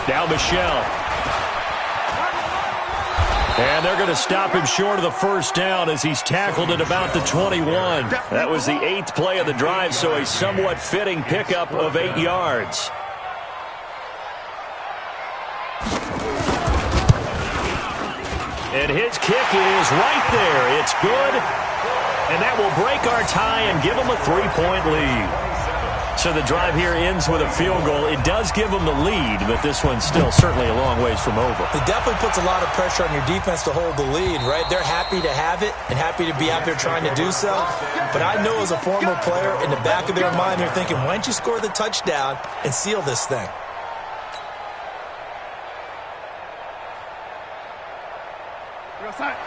Now Michel. And they're going to stop him short of the first down as he's tackled at about the 21. That was the 8th play of the drive, so a somewhat fitting pickup of 8 yards. And his kick is right there. It's good. And that will break our tie and give them a 3-point lead. So the drive here ends with a field goal. It does give them the lead, but this one's still certainly a long ways from over. It definitely puts a lot of pressure on your defense to hold the lead, right? They're happy to have it and happy to be out there trying to do so. But I know as a former player, in the back of their mind, they're thinking, why don't you score the touchdown and seal this thing?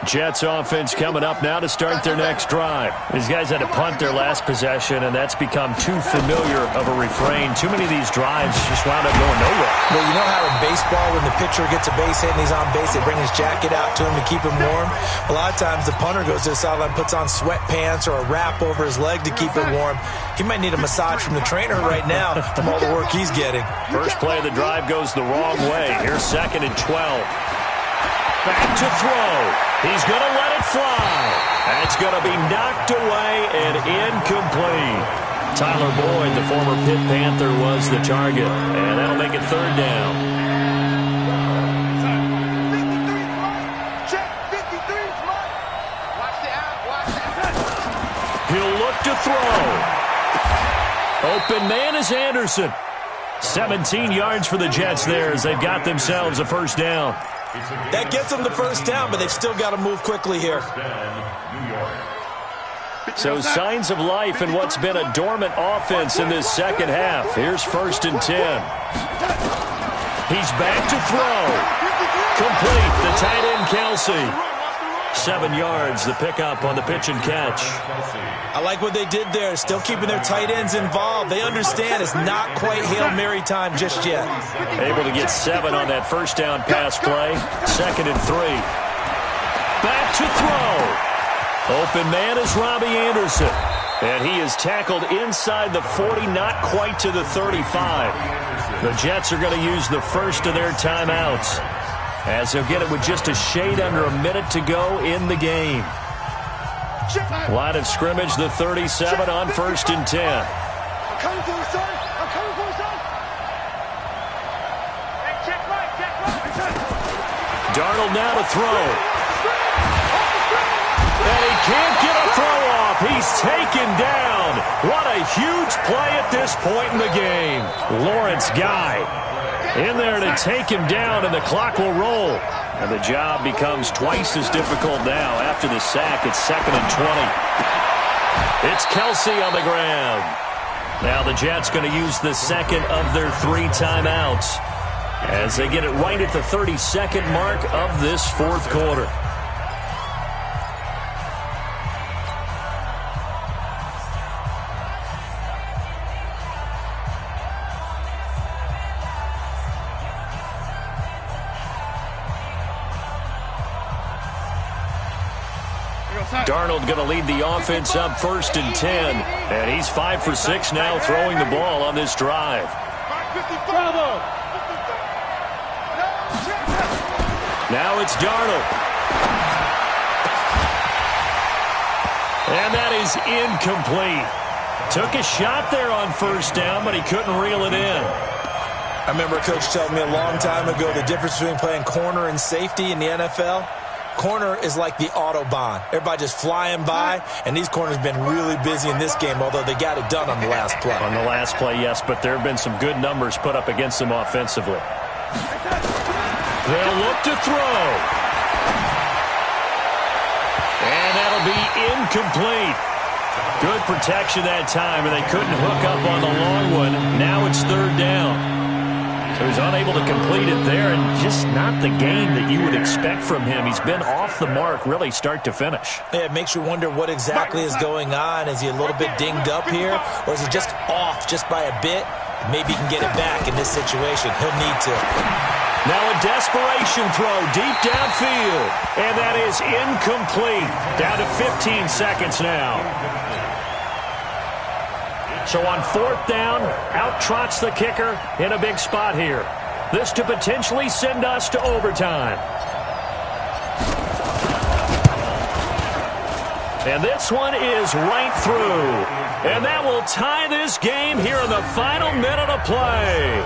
Jets offense coming up now to start their next drive. These guys had to punt their last possession, and that's become too familiar of a refrain. Too many of these drives just wound up going nowhere. Well, you know how in baseball, when the pitcher gets a base hit and he's on base, they bring his jacket out to him to keep him warm? A lot of times the punter goes to the sideline, puts on sweatpants or a wrap over his leg to keep it warm. He might need a massage from the trainer right now from all the work he's getting. First play of the drive goes the wrong way. Here's 2nd and 12. Back to throw. He's going to let it fly. That's going to be knocked away and incomplete. Tyler Boyd, the former Pitt Panther, was the target. And that'll make it third down. He'll look to throw. Open man is Anderson. 17 yards for the Jets there as they've got themselves a first down. That gets them the first down, but they've still got to move quickly here. So signs of life in what's been a dormant offense in this second half. Here's 1st and 10. He's back to throw. Complete. The tight end, Chise. 7 yards, the pickup on the pitch and catch. I like what they did there, still keeping their tight ends involved. They understand it's not quite Hail Mary time just yet. Able to get 7 on that first down pass play. 2nd and 3. Back to throw. Open man is Robbie Anderson. And he is tackled inside the 40, not quite to the 35. The Jets are going to use the first of their timeouts, as they'll get it with just a shade under a minute to go in the game. Line of scrimmage, the 37 on 1st and 10. I'm coming for you, son. I'm coming for you, son. Hey, check right. Darnold now to throw. And he can't get a throw off. He's taken down. What a huge play at this point in the game. Lawrence Guy in there to take him down, and the clock will roll. And the job becomes twice as difficult now after the sack. It's 2nd and 20. It's Chise on the ground. Now the Jets going to use the second of their 3 timeouts as they get it right at the 32nd mark of this 4th quarter. Darnold going to lead the offense up 1st and 10. And he's 5 for 6 now throwing the ball on this drive. Now it's Darnold. And that is incomplete. Took a shot there on 1st down, but he couldn't reel it in. I remember a coach telling me a long time ago the difference between playing corner and safety in the NFL. Corner is like the Autobahn. Everybody just flying by, and these corners have been really busy in this game, although they got it done on the last play. On the last play, yes, but there have been some good numbers put up against them offensively. They'll look to throw. And that'll be incomplete. Good protection that time, and they couldn't hook up on the long one. Now it's 3rd down. So he's unable to complete it there, and just not the game that you would expect from him. He's been off the mark, really, start to finish. Yeah, it makes you wonder what exactly is going on. Is he a little bit dinged up here, or is he just off just by a bit? Maybe he can get it back in this situation. He'll need to. Now a desperation throw deep downfield, and that is incomplete. Down to 15 seconds now. So on 4th down, out trots the kicker in a big spot here. This to potentially send us to overtime. And this one is right through. And that will tie this game here in the final minute of play.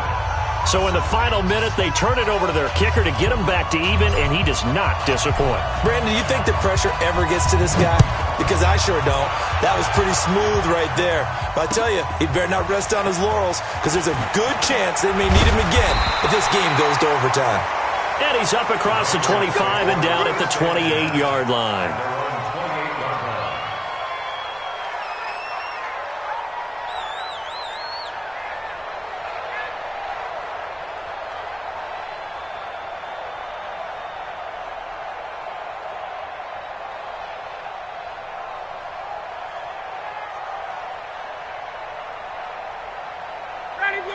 So in the final minute, they turn it over to their kicker to get him back to even, and he does not disappoint. Brandon, do you think the pressure ever gets to this guy? Because I sure don't. That was pretty smooth right there. But I tell you, he better not rest on his laurels, because there's a good chance they may need him again if this game goes to overtime. And he's up across the 25 and down at the 28-yard line.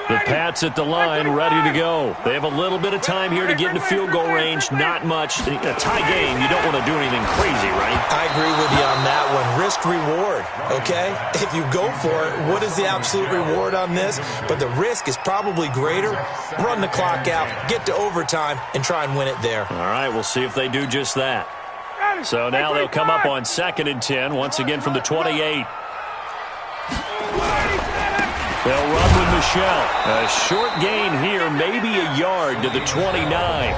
The Pats at the line, ready to go. They have a little bit of time here to get into field goal range. Not much. A tie game, you don't want to do anything crazy, right? I agree with you on that one. Risk-reward, okay? If you go for it, what is the absolute reward on this? But the risk is probably greater. Run the clock out, get to overtime, and try and win it there. All right, we'll see if they do just that. So now they'll come up on 2nd and 10, once again from the 28. They'll run with Michelle. A short gain here, maybe a yard to the 29.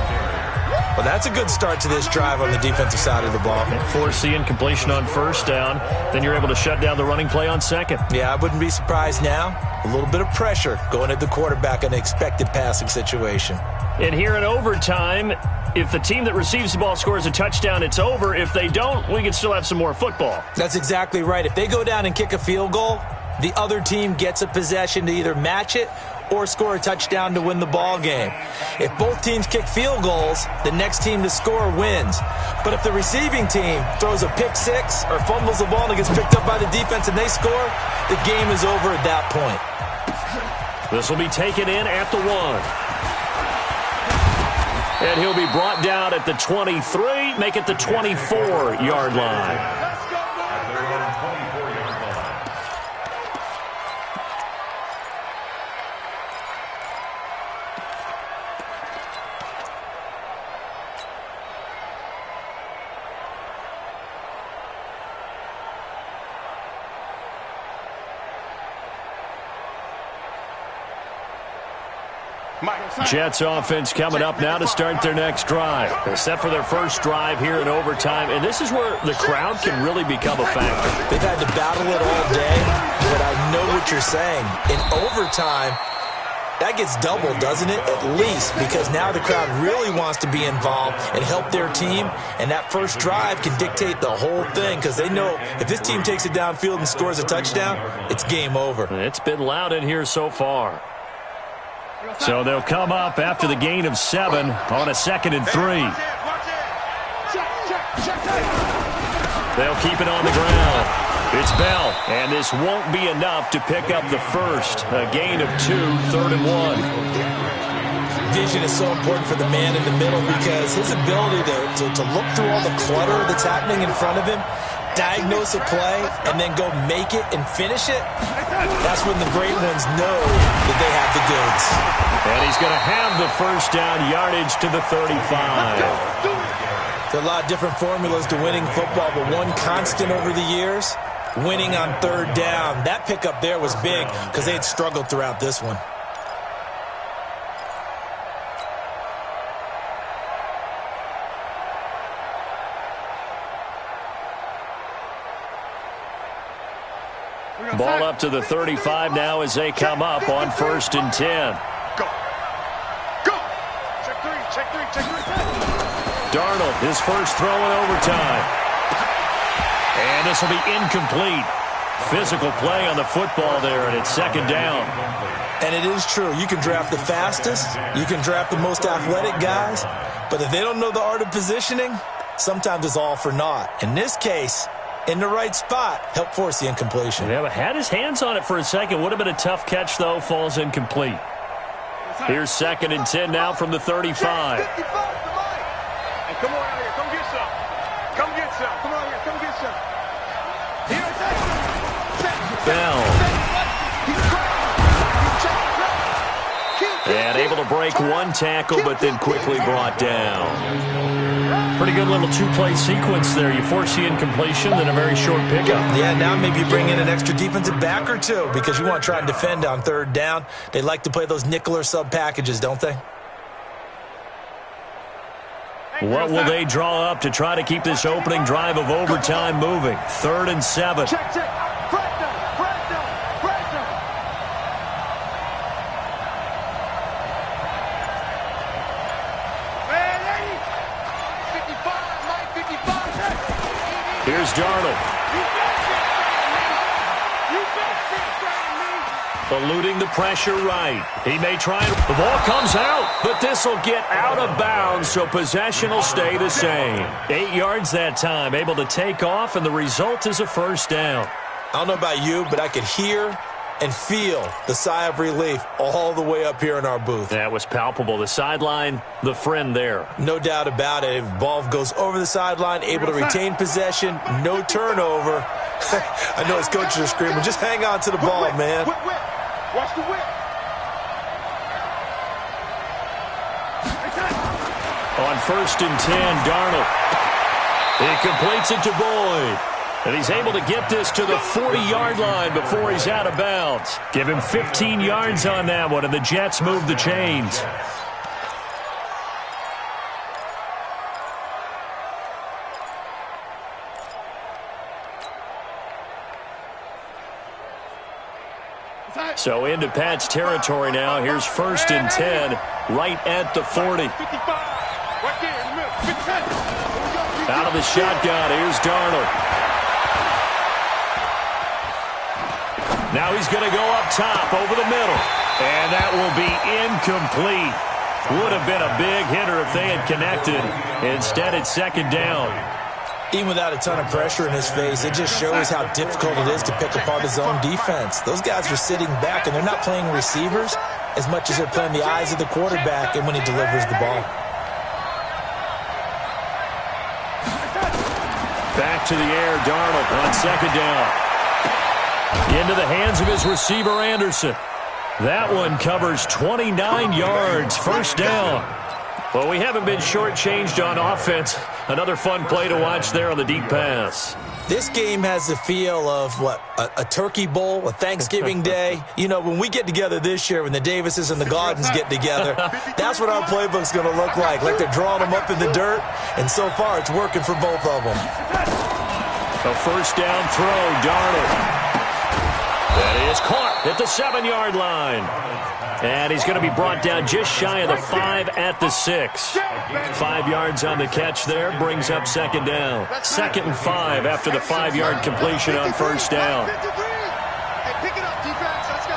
Well, that's a good start to this drive on the defensive side of the ball. Force the incompletion on first down. Then you're able to shut down the running play on second. Yeah, I wouldn't be surprised now. A little bit of pressure going at the quarterback in an expected passing situation. And here in overtime, if the team that receives the ball scores a touchdown, it's over. If they don't, we can still have some more football. That's exactly right. If they go down and kick a field goal, the other team gets a possession to either match it or score a touchdown to win the ball game. If both teams kick field goals, the next team to score wins. But if the receiving team throws a pick six or fumbles the ball and it gets picked up by the defense and they score, the game is over at that point. This will be taken in at the 1. And he'll be brought down at the 23, make it the 24-yard line. Jets offense coming up now to start their next drive. They're set for their first drive here in overtime, and this is where the crowd can really become a factor. They've had to battle it all day, but I know what you're saying. In overtime, that gets doubled, doesn't it? At least, because now the crowd really wants to be involved and help their team, and that first drive can dictate the whole thing because they know if this team takes it downfield and scores a touchdown, it's game over. It's been loud in here so far. So they'll come up after the gain of 7 on a 2nd and 3. They'll keep it on the ground. It's Bell, and this won't be enough to pick up the first. A gain of 2, 3rd and 1. Vision is so important for the man in the middle because his ability to look through all the clutter that's happening in front of him, diagnose a play, and then go make it and finish it, that's when the great ones know that they have the goods. And he's going to have the first down yardage to the 35. There are a lot of different formulas to winning football, but one constant over the years, winning on 3rd down. That pickup there was big because they had struggled throughout this one. Ball up to the 35 now as they come up on 1st and 10. Go. Go. Check three. Darnold, his first throw in overtime. And this will be incomplete. Physical play on the football there, and it's 2nd down. And it is true. You can draft the fastest. You can draft the most athletic guys. But if they don't know the art of positioning, sometimes it's all for naught. In this case, in the right spot, help force the incompletion. Yeah, but had his hands on it for a second. Would have been a tough catch, though. Falls incomplete. Here's 2nd and 10 now from the 35. Hey, come on out here. Come get some. Come get some. Come on here. Come get some. Here it is. Bell. And able to break one tackle, but then quickly brought down. Pretty good little 2-play sequence there. You force the incompletion, then a very short pickup. Yeah, now maybe you bring in an extra defensive back or two because you want to try and defend on 3rd down. They like to play those nickel or sub packages, don't they? What will they draw up to try to keep this opening drive of overtime moving? 3rd and 7. Check. Here's Darnold. Eluding the pressure right. He may try. The ball comes out, but this will get out of bounds, so possession will stay the same. 8 yards that time, able to take off, and the result is a first down. I don't know about you, but I could hear and feel the sigh of relief all the way up here in our booth. That was palpable. The sideline, the friend there. No doubt about it. If the ball goes over the sideline, able to retain possession, no turnover. I know his coaches are screaming, just hang on to the ball, man. Whip. Watch the whip. On 1st and 10, Darnold. He completes it to Boyd. And he's able to get this to the 40-yard line before he's out of bounds. Give him 15 yards on that one, and the Jets move the chains. So into Pat's territory now. Here's 1st and 10, right at the 40. Out of the shotgun, here's Darnold. Now he's going to go up top over the middle. And that will be incomplete. Would have been a big hitter if they had connected. Instead, it's 2nd down. Even without a ton of pressure in his face, it just shows how difficult it is to pick apart his own defense. Those guys are sitting back, and they're not playing receivers as much as they're playing the eyes of the quarterback and when he delivers the ball. Back to the air, Darnold on 2nd down. Into the hands of his receiver, Anderson. That one covers 29 yards, 1st down. Well, we haven't been shortchanged on offense. Another fun play to watch there on the deep pass. This game has the feel of, a turkey bowl, a Thanksgiving day. You know, when we get together this year, when the Davises and the Gaudens get together, that's what our playbook's going to look like they're drawing them up in the dirt, and so far it's working for both of them. A 1st down throw, Darnold. That is caught at the 7-yard line. And he's going to be brought down just shy of the 5 at the 6. 5 yards on the catch there brings up 2nd down. 2nd and 5 after the 5-yard completion on 1st down. Hey, pick it up, defense. Let's go.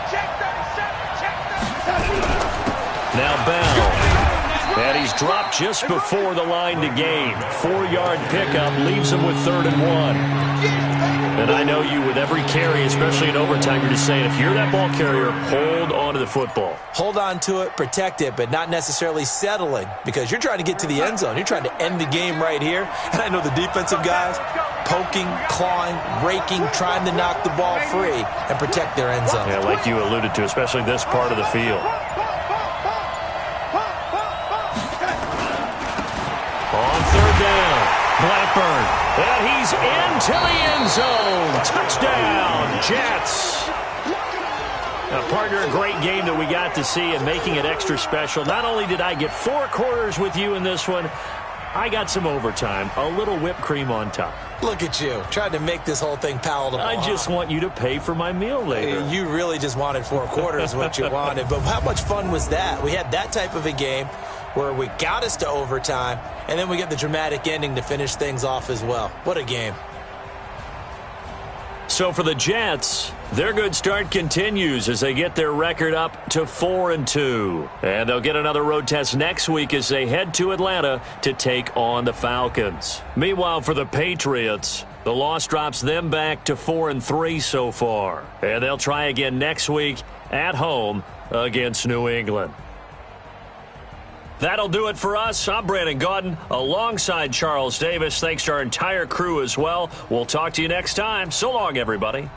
Check 37. Now Bell. And he's dropped just before the line to gain. 4-yard pickup leaves him with 3rd and 1. And I know you, with every carry, especially in overtime, you're just saying, if you're that ball carrier, hold on to the football. Hold on to it, protect it, but not necessarily settling, because you're trying to get to the end zone. You're trying to end the game right here. And I know the defensive guys poking, clawing, raking, trying to knock the ball free and protect their end zone. Yeah, like you alluded to, especially this part of the field. On 3rd down, Blackburn. And he's into the end zone. Touchdown, Jets. Now, partner, a great game that we got to see and making it extra special. Not only did I get 4 quarters with you in this one, I got some overtime, a little whipped cream on top. Look at you, trying to make this whole thing palatable. I just want you to pay for my meal later. You really just wanted 4 quarters, what you wanted. But how much fun was that? We had that type of a game where we got us to overtime, and then we get the dramatic ending to finish things off as well. What a game. So for the Jets, their good start continues as they get their record up to 4-2. And they'll get another road test next week as they head to Atlanta to take on the Falcons. Meanwhile, for the Patriots, the loss drops them back to 4-3 so far. And they'll try again next week at home against New England. That'll do it for us. I'm Brandon Gaudin alongside Charles Davis. Thanks to our entire crew as well. We'll talk to you next time. So long, everybody.